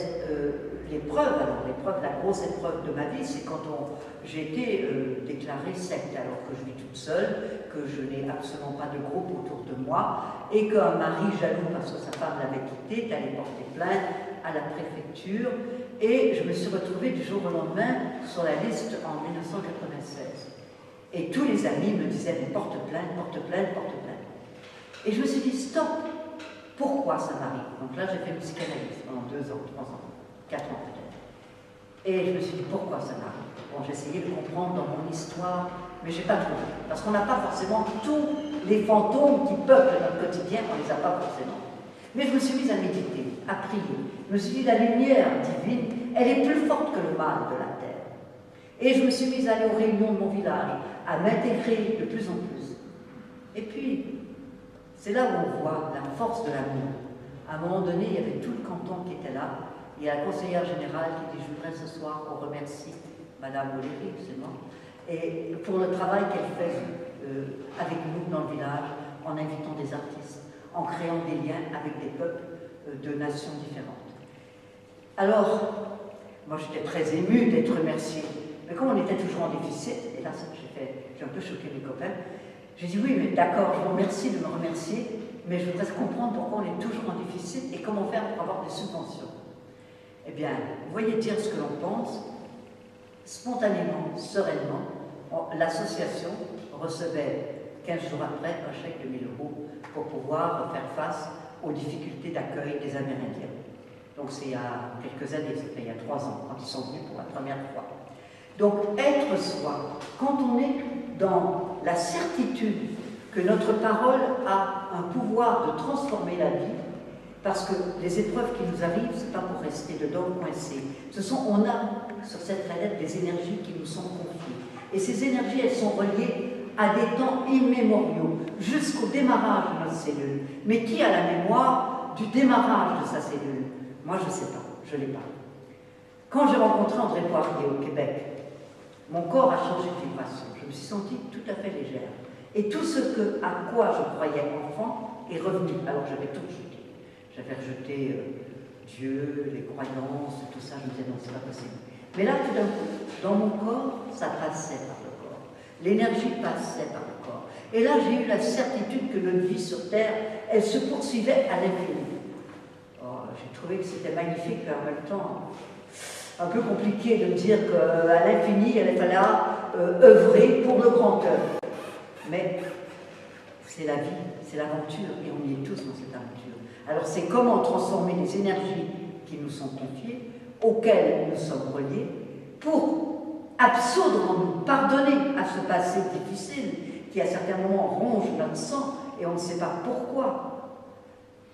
l'épreuve, alors l'épreuve, la grosse épreuve de ma vie, c'est quand j'ai été déclarée secte, alors que je vis toute seule, que je n'ai absolument pas de groupe autour de moi, et qu'un mari jaloux, parce que sa femme l'avait quitté, est allé porter plainte à la préfecture, et je me suis retrouvée du jour au lendemain sur la liste en 1996. Et tous les amis me disaient, mais porte plainte, porte plainte, porte plainte. Et je me suis dit, stop, pourquoi ça m'arrive? Donc là, j'ai fait une psychanalyse pendant 2 ans, 3 ans, 4 ans peut-être. Et je me suis dit, pourquoi ça m'arrive? Bon, j'ai essayé de comprendre dans mon histoire, mais je n'ai pas trouvé. Parce qu'on n'a pas forcément tous les fantômes qui peuplent notre quotidien, on ne les a pas forcément. Mais je me suis mise à méditer, à prier. Je me suis dit, la lumière divine, elle est plus forte que le mal de la terre. Et je me suis mise à aller aux réunions de mon village, à m'intégrer de plus en plus. Et puis, c'est là où on voit la force de l'amour. À un moment donné, il y avait tout le canton qui était là. Il y a la conseillère générale qui dit, je voudrais ce soir qu'on remercie Madame Oléry, c'est moi, et pour le travail qu'elle fait avec nous dans le village, en invitant des artistes, en créant des liens avec des peuples de nations différentes. Alors, moi j'étais très émue d'être remerciée, mais comme on était toujours en déficit, et là j'ai un peu choqué mes copains, j'ai dit oui, mais d'accord, je vous remercie de me remercier, mais je voudrais comprendre pourquoi on est toujours en déficit et comment faire pour avoir des subventions. Eh bien, vous voyez dire ce que l'on pense, spontanément, sereinement, l'association recevait 15 jours après un chèque de 1 000 € pour pouvoir faire face aux difficultés d'accueil des Amérindiens. Donc c'est il y a quelques années, c'était il y a 3 ans, quand ils sont venus pour la première fois. Donc être soi, quand on est dans la certitude que notre parole a un pouvoir de transformer la vie, parce que les épreuves qui nous arrivent, ce n'est pas pour rester dedans coincés. On a sur cette planète des énergies qui nous sont confiées. Et ces énergies, elles sont reliées à des temps immémoriaux, jusqu'au démarrage de notre cellule. Mais qui a la mémoire du démarrage de sa cellule? Moi, je ne sais pas, je ne l'ai pas. Quand j'ai rencontré André Poirier au Québec, mon corps a changé de vibration. Je me suis sentie tout à fait légère. Et tout ce à quoi je croyais enfant est revenu. Alors j'avais tout rejeté. J'avais rejeté Dieu, les croyances, tout ça. Je me disais non, c'est pas possible. Mais là, tout d'un coup, dans mon corps, ça passait par le corps. L'énergie passait par le corps. Et là, j'ai eu la certitude que notre vie sur Terre, elle se poursuivait à l'infini. Oh, j'ai trouvé que c'était magnifique, mais en même temps, un peu compliqué de me dire qu'à l'infini, il fallait œuvrer pour le grand œuvre. Mais c'est la vie, c'est l'aventure, et on y est tous dans cette aventure. Alors c'est comment transformer les énergies qui nous sont confiées, auxquelles nous sommes reliés, pour absoudre en nous, pardonner à ce passé difficile, qui à certains moments ronge notre sang, et on ne sait pas pourquoi.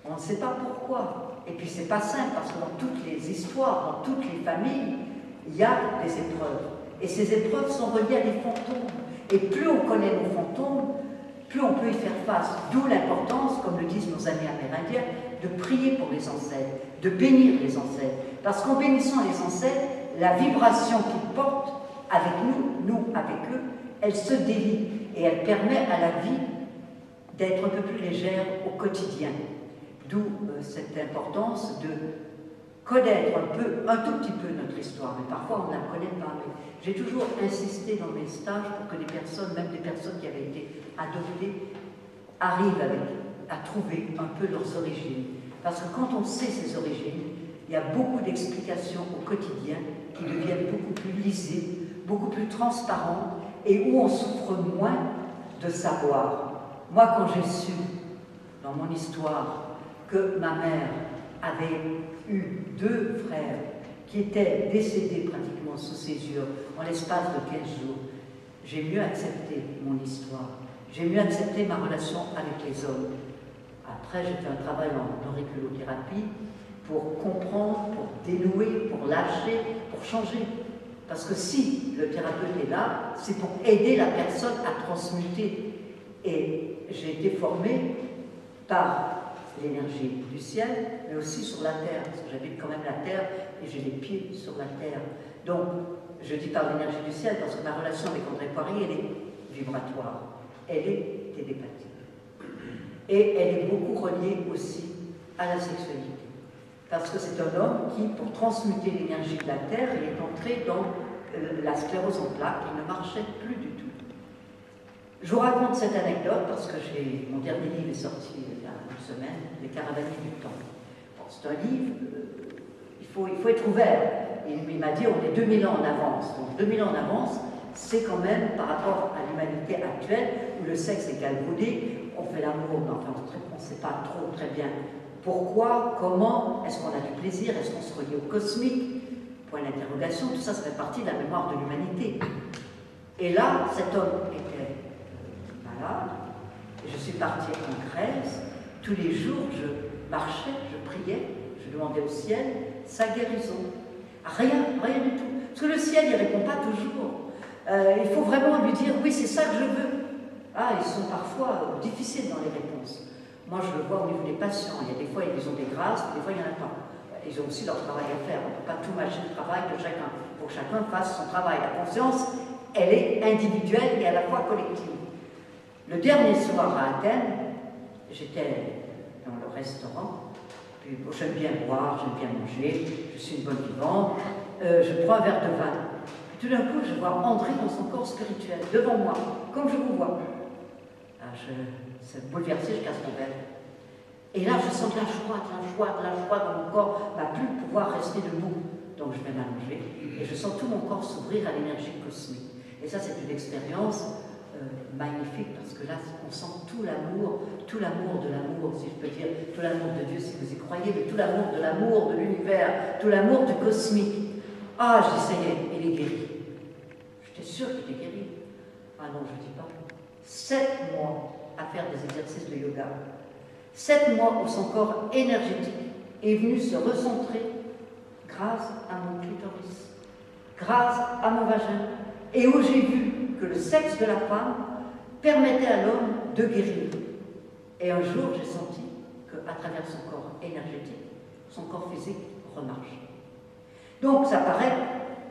On ne sait pas pourquoi. Et puis c'est pas simple, parce que dans toutes les histoires, dans toutes les familles, il y a des épreuves. Et ces épreuves sont reliées à des fantômes. Et plus on connaît nos fantômes, plus on peut y faire face. D'où l'importance, comme le disent nos amis amérindiens, de prier pour les ancêtres, de bénir les ancêtres. Parce qu'en bénissant les ancêtres, la vibration qu'ils portent avec nous avec eux, elle se délie et elle permet à la vie d'être un peu plus légère au quotidien. D'où cette importance de connaître un tout petit peu notre histoire, mais parfois on ne la connaît pas. J'ai toujours insisté dans mes stages pour que les personnes, même des personnes qui avaient été adoptées, arrivent à trouver un peu leurs origines. Parce que quand on sait ses origines, il y a beaucoup d'explications au quotidien qui deviennent beaucoup plus lisibles, beaucoup plus transparentes, et où on souffre moins de savoir. Moi, quand j'ai su, dans mon histoire, que ma mère avait eu 2 frères qui étaient décédés pratiquement sous ses yeux en l'espace de 15 jours, j'ai mieux accepté mon histoire, j'ai mieux accepté ma relation avec les hommes. Après, j'ai fait un travail en auriculothérapie pour comprendre, pour dénouer, pour lâcher, pour changer. Parce que si le thérapeute est là, c'est pour aider la personne à transmuter. Et j'ai été formée par l'énergie du ciel, mais aussi sur la terre, parce que j'habite quand même la terre et j'ai les pieds sur la terre. Donc, je dis par l'énergie du ciel parce que ma relation avec André Poirier, elle est vibratoire, elle est télépathique. Et elle est beaucoup reliée aussi à la sexualité. parce que c'est un homme qui, pour transmuter l'énergie de la Terre, il est entré dans la sclérose en plaques, il ne marchait plus du tout. Je vous raconte cette anecdote parce que mon dernier livre est sorti il y a une semaine, Les Caravaniers du Temps. Bon, c'est un livre, il faut être ouvert. Il m'a dit on est 2000 ans en avance. Donc 2000 ans en avance, c'est quand même par rapport à l'humanité actuelle où le sexe est galvaudé, on fait l'amour, mais enfin on ne sait pas trop très bien pourquoi, comment, est-ce qu'on a du plaisir, est-ce qu'on se relie au cosmique, point d'interrogation, tout ça fait partie de la mémoire de l'humanité. Et là, cet homme était malade, je suis partie en Grèce, tous les jours je marchais, je priais, je demandais au ciel sa guérison. Rien du tout. Parce que le ciel, il ne répond pas toujours. Il faut vraiment lui dire, oui, c'est ça que je veux. Ah, ils sont parfois difficiles dans les réponses. Moi, je le vois au niveau des patients. Il y a des fois, ils ont des grâces, des fois, il n'y en a pas. Ils ont aussi leur travail à faire. On ne peut pas tout mâcher le travail de chacun. Il faut que chacun fasse son travail. La conscience, elle est individuelle et à la fois collective. Le dernier soir à Athènes, j'étais dans le restaurant. Puis, bon, j'aime bien boire, j'aime bien manger, je suis une bonne vivante. Je prends un verre de vin. Puis tout d'un coup, je vois André dans son corps spirituel, devant moi, comme je vous vois. Ah, c'est bouleversé, je casse mon verre. Et là, je sens de la joie dans mon corps, ma plus pouvoir rester debout. Donc je vais m'allonger et je sens tout mon corps s'ouvrir à l'énergie cosmique. Et ça, c'est une expérience magnifique parce que là, on sent tout l'amour de l'amour, si je peux dire, tout l'amour de Dieu, si vous y croyez, mais tout l'amour de l'univers, tout l'amour du cosmique. Ah, j'ai essayé, il est guéri. J'étais sûre qu'il était guéri. Ah non, je ne dis pas. 7 mois à faire des exercices de yoga. 7 mois où son corps énergétique est venu se recentrer grâce à mon clitoris, grâce à mon vagin, et où j'ai vu que le sexe de la femme permettait à l'homme de guérir. Et un jour, j'ai senti qu'à travers son corps énergétique, son corps physique remarche. Donc, ça paraît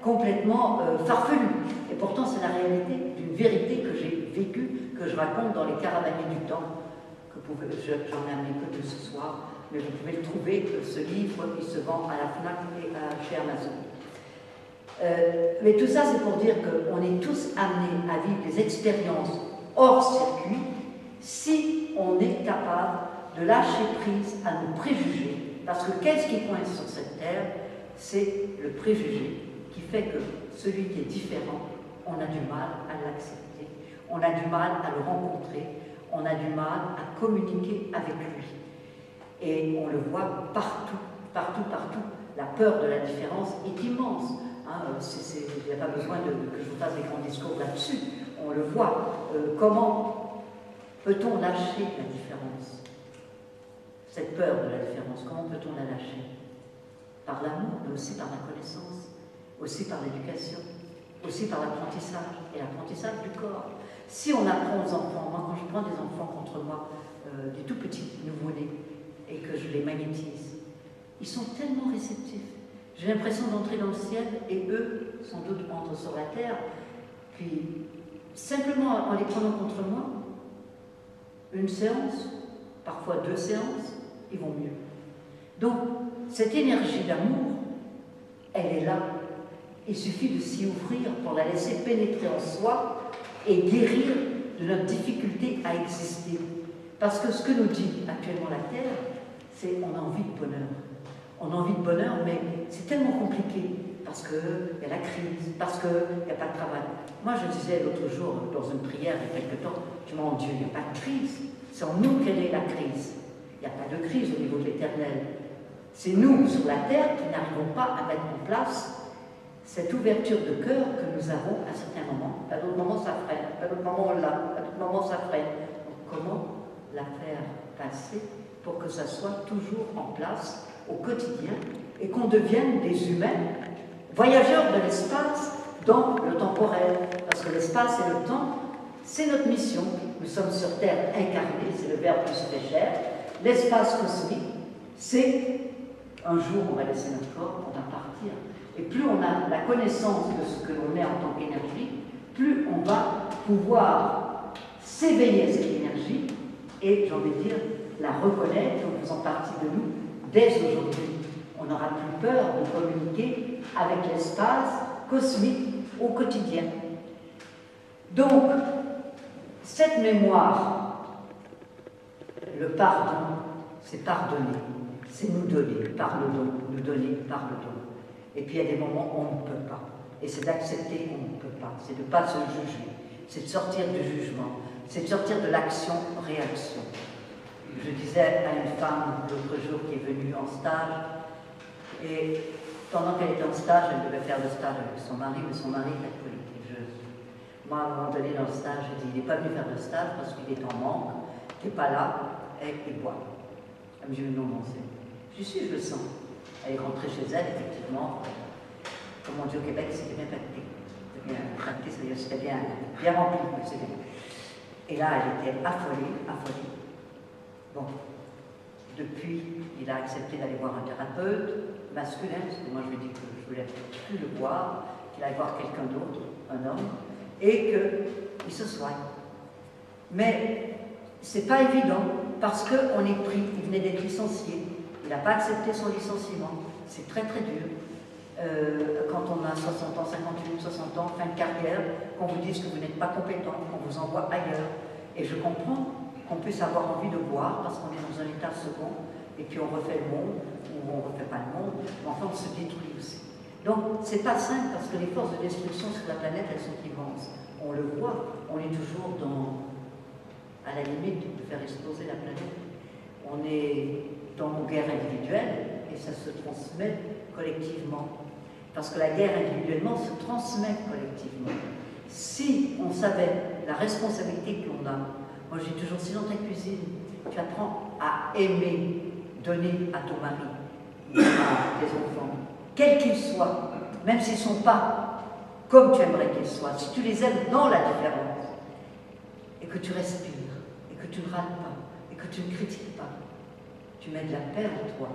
complètement farfelu. Et pourtant, c'est la réalité d'une vérité que j'ai vécue, que je raconte dans Les Caravaniers du Temps, j'en ai amené que 2 ce soir, mais vous pouvez le trouver, ce livre, il se vend à la FNAC et chez Amazon. Mais tout ça, c'est pour dire qu'on est tous amenés à vivre des expériences hors circuit si on est capable de lâcher prise à nos préjugés. Parce que qu'est-ce qui coince sur cette terre? C'est le préjugé qui fait que celui qui est différent, on a du mal à l'accepter, on a du mal à le rencontrer, on a du mal à communiquer avec lui. Et on le voit partout. La peur de la différence est immense. Il n'y a pas besoin que je vous fasse des grands discours là-dessus. On le voit. Comment peut-on lâcher la différence? Cette peur de la différence, comment peut-on la lâcher? Par l'amour, mais aussi par la connaissance, aussi par l'éducation, aussi par l'apprentissage, et l'apprentissage du corps. Si on apprend aux enfants, moi quand je prends des enfants contre moi, des tout petits nouveau-nés, et que je les magnétise, ils sont tellement réceptifs. J'ai l'impression d'entrer dans le ciel, et eux, sans doute, entrent sur la terre. Puis, simplement en les prenant contre moi, une séance, parfois 2 séances, ils vont mieux. Donc, cette énergie d'amour, elle est là. Il suffit de s'y ouvrir pour la laisser pénétrer en soi et guérir de notre difficulté à exister. Parce que ce que nous dit actuellement la Terre, c'est on a envie de bonheur. On a envie de bonheur, mais c'est tellement compliqué, parce qu'il y a la crise, parce qu'il n'y a pas de travail. Moi, je disais l'autre jour, dans une prière il y a quelque temps, je me dis, mon Dieu, il n'y a pas de crise. C'est en nous quelle est la crise. Il n'y a pas de crise au niveau de l'éternel. C'est nous, sur la terre, qui n'arrivons pas à mettre en place cette ouverture de cœur que nous avons à certains moments. À d'autres moments, ça freine. À d'autres moments, on l'a. À d'autres moments, ça freine. Donc, comment la faire passer pour que ça soit toujours en place au quotidien et qu'on devienne des humains, voyageurs de l'espace dans le temporel. Parce que l'espace et le temps, c'est notre mission. Nous sommes sur Terre incarnés, c'est le verbe qui se fait chair. L'espace cosmique, c'est un jour on va laisser notre corps, on va partir. Et plus on a la connaissance de ce que l'on est en tant qu'énergie, plus on va pouvoir s'éveiller à cette énergie et, j'ai envie de dire, la reconnaître en faisant partie de nous dès aujourd'hui. On n'aura plus peur de communiquer avec l'espace cosmique au quotidien. Donc, cette mémoire, le pardon, c'est pardonner, c'est nous donner par le don, nous donner par le don. Et puis il y a des moments où on ne peut pas. Et c'est d'accepter qu'on ne peut pas, c'est de ne pas se juger, c'est de sortir du jugement, c'est de sortir de l'action-réaction. Je disais à une femme l'autre jour qui est venue en stage, et pendant qu'elle était en stage, elle devait faire le stage avec son mari, mais son mari était religieuse. Moi, à un moment donné, dans le stage, j'ai dit, il n'est pas venu faire le stage parce qu'il est en manque, il n'est pas là, et il boit. Elle me dit, non, non, c'est... Je suis, je le sens. Elle est rentrée chez elle, effectivement. Comme on dit au Québec, c'était bien pacté. C'était bien pacté, c'est-à-dire c'était bien rempli. C'est bien. Et là, elle était affolée, affolée. Bon, depuis, il a accepté d'aller voir un thérapeute masculin, parce que moi je lui ai dit que je voulais plus le voir, qu'il allait voir quelqu'un d'autre, un homme, et qu'il se soigne. Mais c'est pas évident, parce qu'on est pris, il venait d'être licencié, il n'a pas accepté son licenciement, c'est très très dur. Quand on a 60 ans, 58, 60 ans, fin de carrière, qu'on vous dise que vous n'êtes pas compétent, qu'on vous envoie ailleurs. Et je comprends qu'on puisse avoir envie de boire parce qu'on est dans un état second, et puis on refait le monde, ou on ne refait pas le monde, mais enfin on se détruit aussi. Donc c'est pas simple parce que les forces de destruction sur la planète, elles sont immenses. On le voit, on est toujours à la limite de faire exploser la planète. On est dans nos guerres individuelles et ça se transmet collectivement. Parce que la guerre individuellement se transmet collectivement. Si on savait la responsabilité qu'on a, moi j'ai toujours, si dans ta cuisine, tu apprends à aimer, donner à ton mari, à tes enfants, quels qu'ils soient, même s'ils ne sont pas comme tu aimerais qu'ils soient, si tu les aimes dans la différence, et que tu respires, et que tu ne râles pas, et que tu ne critiques pas, tu mets de la paix en toi,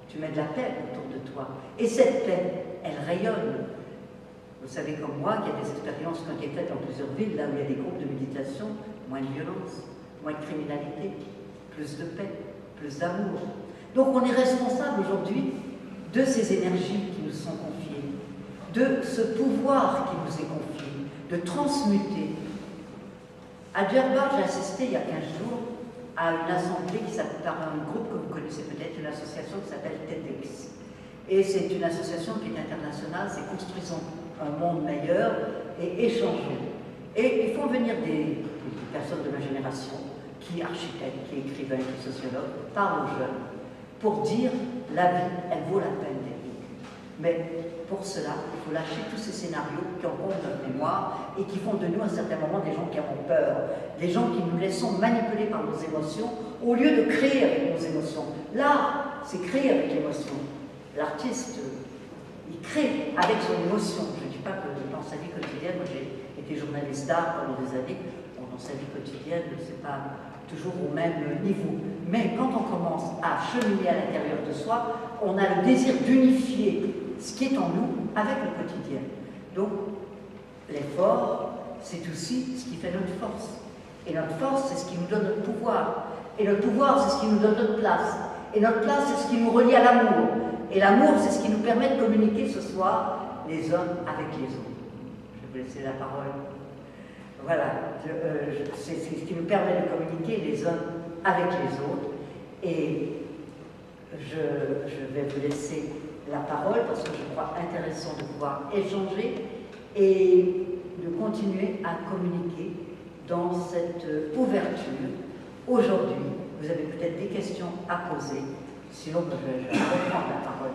tu mets de la paix autour de toi. Et cette paix, elle rayonne. Vous savez comme moi qu'il y a des expériences qui ont été faites dans plusieurs villes, là où il y a des groupes de méditation, moins de violence, moins de criminalité, plus de paix, plus d'amour. Donc on est responsable aujourd'hui de ces énergies qui nous sont confiées, de ce pouvoir qui nous est confié, de transmuter. À Djerba, j'ai assisté il y a 15 jours à une assemblée qui s'appelle, par un groupe que vous connaissez peut-être, une association qui s'appelle TEDx. Et c'est une association qui est internationale, c'est Construisons un monde meilleur et échangeons. Et ils font venir des personnes de ma génération, qui architectes, qui écrivains, qui sociologues, parlent aux jeunes, pour dire la vie, elle vaut la peine d'être vécue. Mais pour cela, il faut lâcher tous ces scénarios qui encombrent notre mémoire et qui font de nous à un certain moment des gens qui avons peur, des gens qui nous laissons manipuler par nos émotions au lieu de créer avec nos émotions. L'art, c'est créer avec l'émotion. L'artiste, il crée avec son émotion. Je ne dis pas que dans sa vie quotidienne, moi j'ai été journaliste d'art pendant des années, bon, dans sa vie quotidienne, c'est pas toujours au même niveau. Mais quand on commence à cheminer à l'intérieur de soi, on a le désir d'unifier ce qui est en nous avec le quotidien. Donc, l'effort, c'est aussi ce qui fait notre force. Et notre force, c'est ce qui nous donne notre pouvoir. Et notre pouvoir, c'est ce qui nous donne notre place. Et notre place, c'est ce qui nous relie à l'amour. Et l'amour, c'est ce qui nous permet de communiquer ce soir les uns avec les autres. Je vais vous laisser la parole. Voilà, c'est ce qui nous permet de communiquer les uns avec les autres. Et je vais vous laisser la parole parce que je crois intéressant de pouvoir échanger et de continuer à communiquer dans cette ouverture. Aujourd'hui, vous avez peut-être des questions à poser. Sinon, je vais reprendre la parole.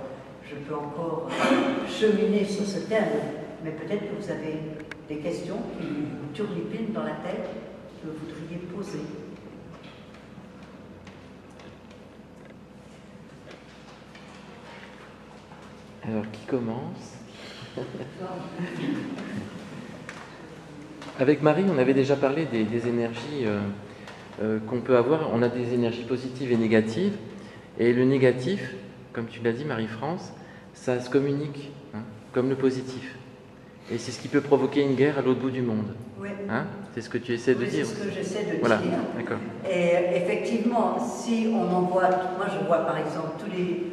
Je peux encore cheminer sur ce thème, mais peut-être que vous avez des questions qui vous turlupinent dans la tête, que vous voudriez poser. Alors, qui commence? Avec Marie, on avait déjà parlé des énergies qu'on peut avoir. On a des énergies positives et négatives. Et le négatif, comme tu l'as dit, Marie-France, ça se communique, hein, comme le positif. Et c'est ce qui peut provoquer une guerre à l'autre bout du monde. Oui. Hein, c'est ce que tu essaies de dire. C'est ce que j'essaie de voilà. dire. D'accord. Et effectivement, si on envoie, moi je vois par exemple tous les,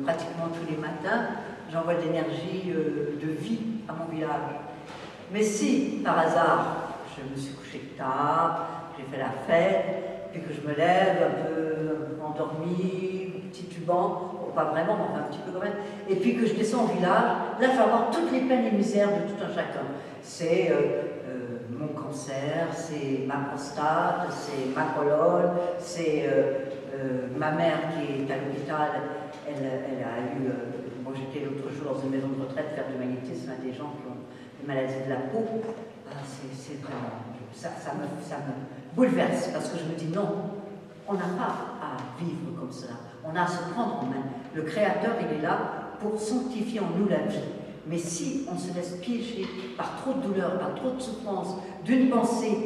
pratiquement tous les matins, j'envoie de l'énergie de vie à mon village. Mais si, par hasard, je me suis couché tard, j'ai fait la fête, puis que je me lève un peu endormi, titubant, pas vraiment, mais enfin un petit peu quand même, et puis que je descends au village, là je vais avoir toutes les peines et misères de tout un chacun. C'est mon cancer, c'est ma prostate, c'est ma colonne, c'est ma mère qui est à l'hôpital, elle a eu, moi j'étais l'autre jour dans une maison de retraite faire du magnétisme à des gens qui ont des maladies de la peau. C'est vraiment, ça me bouleverse parce que je me dis non, on n'a pas à vivre comme cela, on a à se prendre en main. Le Créateur, il est là pour sanctifier en nous la vie. Mais si on se laisse piéger par trop de douleur, par trop de souffrance, d'une pensée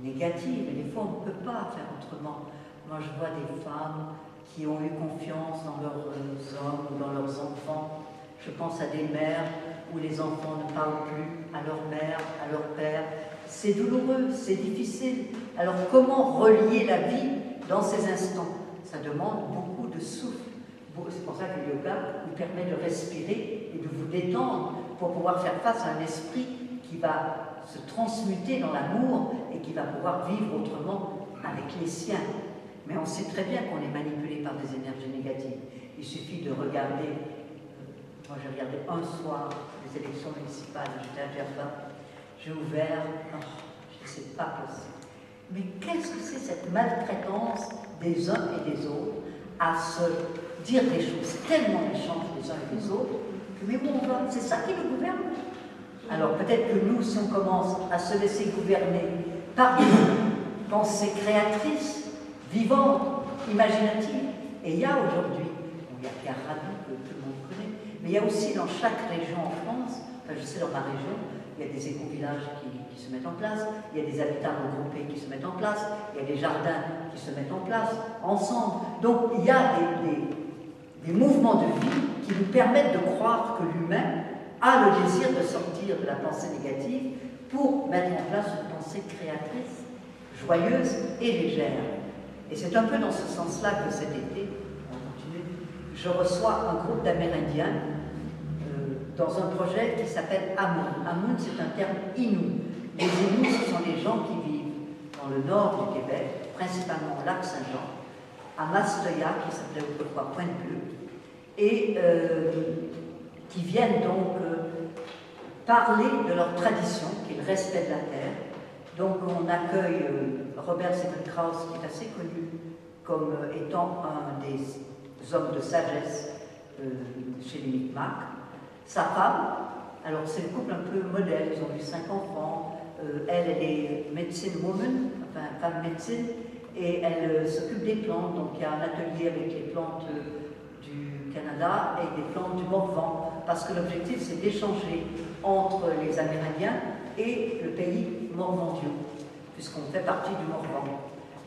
négative, et des fois on ne peut pas faire autrement. Moi je vois des femmes qui ont eu confiance dans leurs hommes ou dans leurs enfants. Je pense à des mères où les enfants ne parlent plus à leur mère, à leur père. C'est douloureux, c'est difficile. Alors comment relier la vie dans ces instants? Ça demande beaucoup de souffle. C'est pour ça que le yoga vous permet de respirer et de vous détendre pour pouvoir faire face à un esprit qui va se transmuter dans l'amour et qui va pouvoir vivre autrement avec les siens. Mais on sait très bien qu'on est manipulé par des énergies négatives. Il suffit de regarder, moi j'ai regardé un soir les élections municipales, j'étais à Gerba, j'ai ouvert, je ne sais pas possible. Mais qu'est-ce que c'est cette maltraitance des uns et des autres à se dire des choses tellement méchantes les uns et les autres, que mais où on va? C'est ça qui nous gouverne. Alors peut-être que nous, si on commence à se laisser gouverner par des pensées créatrices, vivantes, imaginatives, et il y a aujourd'hui, il y a Pierre Rabhi que tout le monde connaît, mais il y a aussi dans chaque région en France, enfin je sais dans ma région, il y a des éco-villages qui se mettent en place, il y a des habitats regroupés qui se mettent en place, il y a des jardins qui se mettent en place, ensemble. Donc il y a des mouvements de vie qui nous permettent de croire que l'humain a le désir de sortir de la pensée négative pour mettre en place une pensée créatrice, joyeuse et légère. Et c'est un peu dans ce sens-là que cet été, on continue, je reçois un groupe d'Amérindiens dans un projet qui s'appelle Amun. Amun, c'est un terme Innu. Les Inuits, ce sont les gens qui vivent dans le nord du Québec, principalement au lac Saint-Jean, à Mastoya, qui s'appelait autrefois Pointe-Bleue, et qui viennent donc parler de leur tradition, qui est le respect de la terre. Donc on accueille Robert Stephen-Krauss, qui est assez connu comme étant un des hommes de sagesse chez les Micmacs. Sa femme, alors c'est le couple un peu modèle, ils ont eu 5 enfants, elle est medicine woman, enfin femme médecine, et elle s'occupe des plantes, donc il y a un atelier avec les plantes du Canada et des plantes du Morvan, parce que l'objectif c'est d'échanger entre les Amérindiens et le pays morvandiaux, puisqu'on fait partie du Morvan.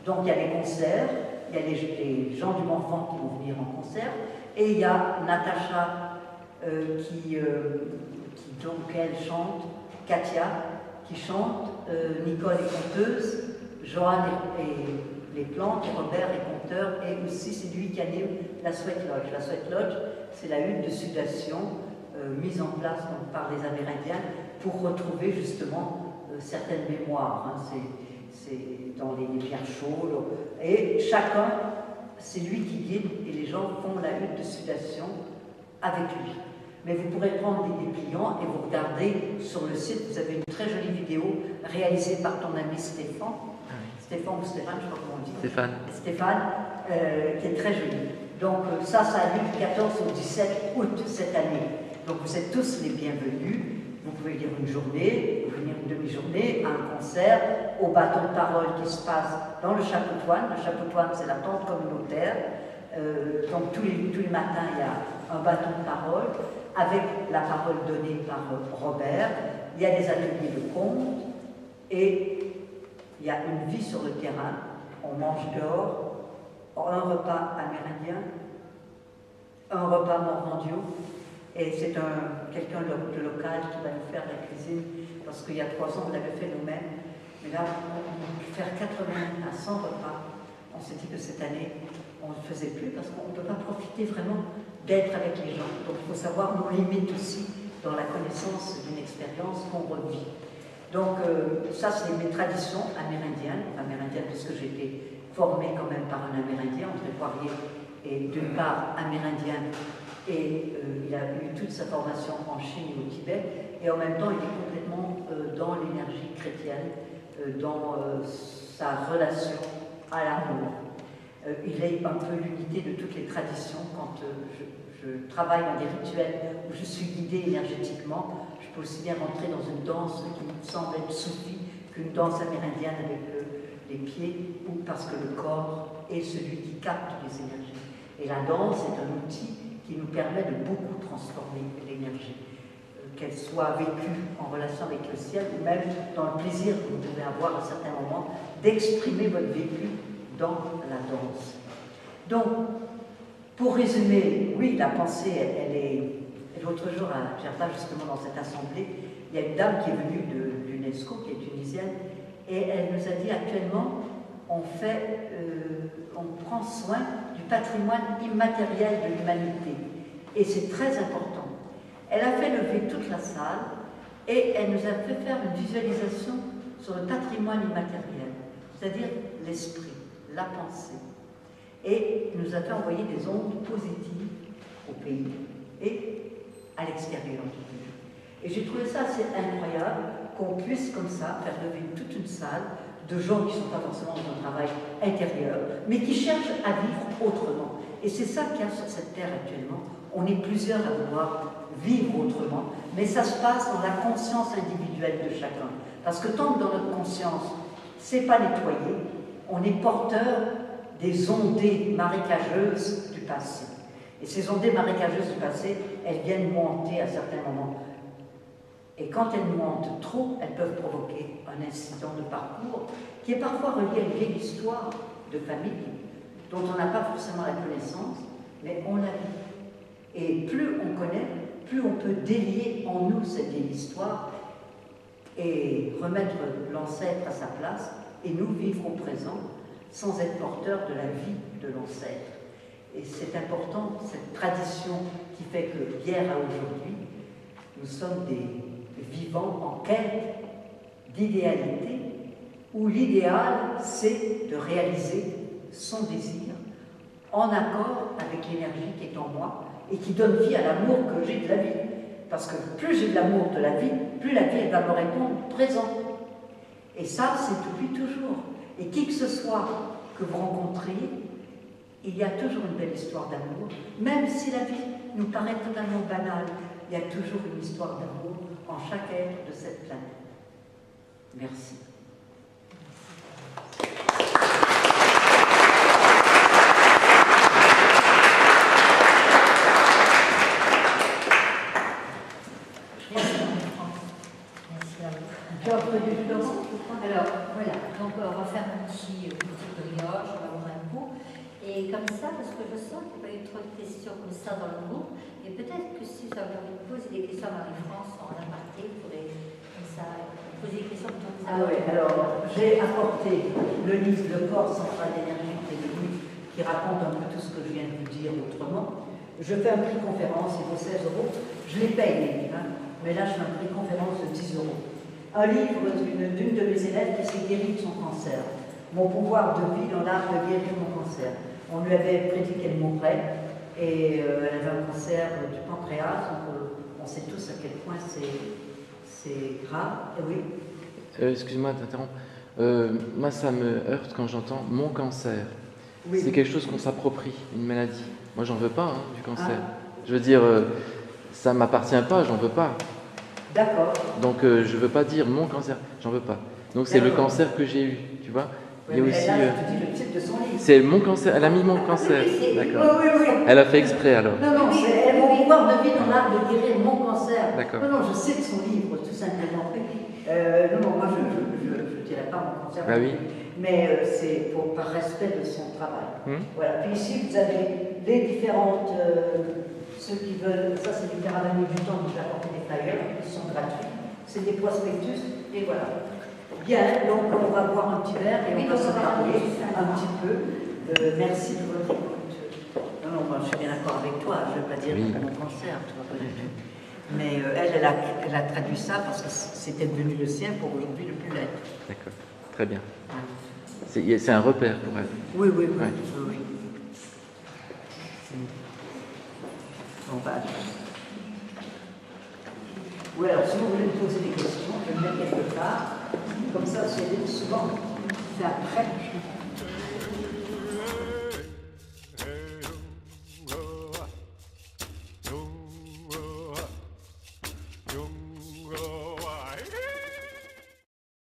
Donc il y a les concerts, il y a les gens du Morvan qui vont venir en concert, et il y a Natacha qui donc elle chante, Katia qui chante, Nicole est conteuse, Joanne est les plantes, Robert est conteur, et aussi c'est lui qui anime la Sweat Lodge. La Sweat Lodge, c'est la hutte de sudation mise en place donc, par les Amérindiens pour retrouver justement certaines mémoires. Hein. C'est dans les pierres chaudes, et chacun, c'est lui qui guide, et les gens font la hutte de sudation avec lui. Mais vous pourrez prendre des dépliants et vous regardez sur le site, vous avez une très jolie vidéo réalisée par ton ami Stéphane. Stéphane ou Stéphane, je ne sais pas comment on dit. Stéphane, qui est très jolie. Donc ça a lieu du 14 au 17 août cette année. Donc vous êtes tous les bienvenus. Vous pouvez lire une journée, ou venir une demi-journée, à un concert, au bâton de parole qui se passe dans le Chapoutoine. Le Chapoutoine, c'est la tente communautaire. Donc tous les matins, il y a un bâton de parole avec la parole donnée par Robert. Il y a des ateliers de contes et il y a une vie sur le terrain. On mange dehors, un repas amérindien, un repas morvandiaux, et c'est quelqu'un de local qui va nous faire la cuisine, parce qu'il y a 3 ans, on l'avait fait nous-mêmes, mais là, on peut faire 80 à 100 repas. On s'est dit que cette année, on ne le faisait plus, parce qu'on ne peut pas profiter vraiment d'être avec les gens. Donc il faut savoir nos limites aussi dans la connaissance d'une expérience qu'on revit. Donc ça, c'est mes traditions amérindiennes, puisque j'ai été formée quand même par un Amérindien. André Poirier est d'une part amérindien et il a eu toute sa formation en Chine et au Tibet, et en même temps il est complètement dans l'énergie chrétienne, dans sa relation à l'amour. Il est un peu l'unité de toutes les traditions. Quand je travaille dans des rituels où je suis guidée énergétiquement, je peux aussi bien rentrer dans une danse qui me semble être soufie qu'une danse amérindienne avec les pieds, ou parce que le corps est celui qui capte les énergies. Et la danse est un outil qui nous permet de beaucoup transformer l'énergie, qu'elle soit vécue en relation avec le ciel, ou même dans le plaisir que vous devez avoir à certains moments d'exprimer votre vécu dans la danse. Donc, pour résumer, oui, la pensée, elle est... L'autre jour, à Djerba, justement, dans cette assemblée, il y a une dame qui est venue de l'UNESCO, qui est tunisienne, et elle nous a dit actuellement, on prend soin du patrimoine immatériel de l'humanité. Et c'est très important. Elle a fait lever toute la salle et elle nous a fait faire une visualisation sur le patrimoine immatériel, c'est-à-dire l'esprit, la pensée. Et nous a fait envoyer des ondes positives au pays et à l'extérieur du pays. Et j'ai trouvé ça assez incroyable qu'on puisse comme ça faire lever toute une salle de gens qui ne sont pas forcément dans un travail intérieur, mais qui cherchent à vivre autrement. Et c'est ça qu'il y a sur cette terre actuellement. On est plusieurs à vouloir vivre autrement, mais ça se passe dans la conscience individuelle de chacun. Parce que tant que dans notre conscience, ce n'est pas nettoyé, on est porteur des ondées marécageuses du passé. Et ces ondées marécageuses du passé, elles viennent monter à certains moments. Et quand elles montent trop, elles peuvent provoquer un incident de parcours qui est parfois relié à une vieille histoire de famille dont on n'a pas forcément la connaissance, mais on la vit. Et plus on connaît, plus on peut délier en nous cette vieille histoire et remettre l'ancêtre à sa place et nous vivre au présent sans être porteur de la vie de l'ancêtre. Et c'est important, cette tradition qui fait que d'hier à aujourd'hui, nous sommes des vivants en quête d'idéalité, où l'idéal, c'est de réaliser son désir en accord avec l'énergie qui est en moi et qui donne vie à l'amour que j'ai de la vie. Parce que plus j'ai de l'amour de la vie, plus la vie va me répondre présent. Et ça, c'est depuis toujours. Et qui que ce soit que vous rencontriez, il y a toujours une belle histoire d'amour. Même si la vie nous paraît totalement banale, il y a toujours une histoire d'amour en chaque être de cette planète. Merci. Alors voilà, donc on va faire un petit brioche, on va boire un coup. Et comme ça, parce que je sens qu'il n'y a pas eu trop de questions comme ça dans le groupe, et peut-être que si vous avez envie de poser des questions à Marie-France en aparté, vous pourrez comme ça poser des questions comme ça. Ah oui, alors j'ai apporté le livre Le corps central d'énergie qui raconte un peu tout ce que je viens de vous dire autrement. Je fais un prix conférence, il vaut 16 €. Je les paye les livres, mais là je fais un prix conférence de 10 €. Un livre d'une de mes élèves qui s'est guérie de son cancer. Mon pouvoir de vie dans l'art de guérir mon cancer. On lui avait prédit qu'elle mourrait et elle avait un cancer du pancréas, donc on sait tous à quel point c'est grave. Et oui. Excuse-moi de t'interrompre. Moi, ça me heurte quand j'entends mon cancer. Oui. C'est quelque chose qu'on s'approprie, une maladie. Moi, j'en veux pas du cancer. Je veux dire, ça m'appartient pas, j'en veux pas. D'accord. Donc, je veux pas dire mon cancer, j'en veux pas. Donc, c'est le cancer que j'ai eu, tu vois. Oui, il y a aussi. Là, je te dis le titre de son livre. C'est mon cancer. Elle a mis mon cancer. D'accord. Oui. Elle a fait exprès alors. Non, c'est mon pouvoir de vie dans l'art de guérir mon cancer. D'accord. Non, je sais de son livre, tout simplement. Non, moi, je ne dirais pas mon cancer. Bah oui. Mais c'est par respect de son travail. Voilà. Puis ici, vous avez les différentes. Ceux qui veulent. Ça, c'est du caravane du temps, donc j'ai apporté des flyers. Ils sont gratuits. C'est des prospectus. Et voilà. Bien, donc on va boire un petit verre et on va se parler un petit peu. Merci de votre écoute. non, moi, je suis bien d'accord avec toi, je ne veux pas dire Oui. que mon cancer, tu vois, pas du tout. Mais elle a traduit ça parce que c'était devenu le sien pour aujourd'hui ne plus l'être. D'accord, très bien. C'est un repère pour elle. Oui, oui, oui. Ouais. Oui, oui. Bon, bah, oui, alors si vous voulez me poser des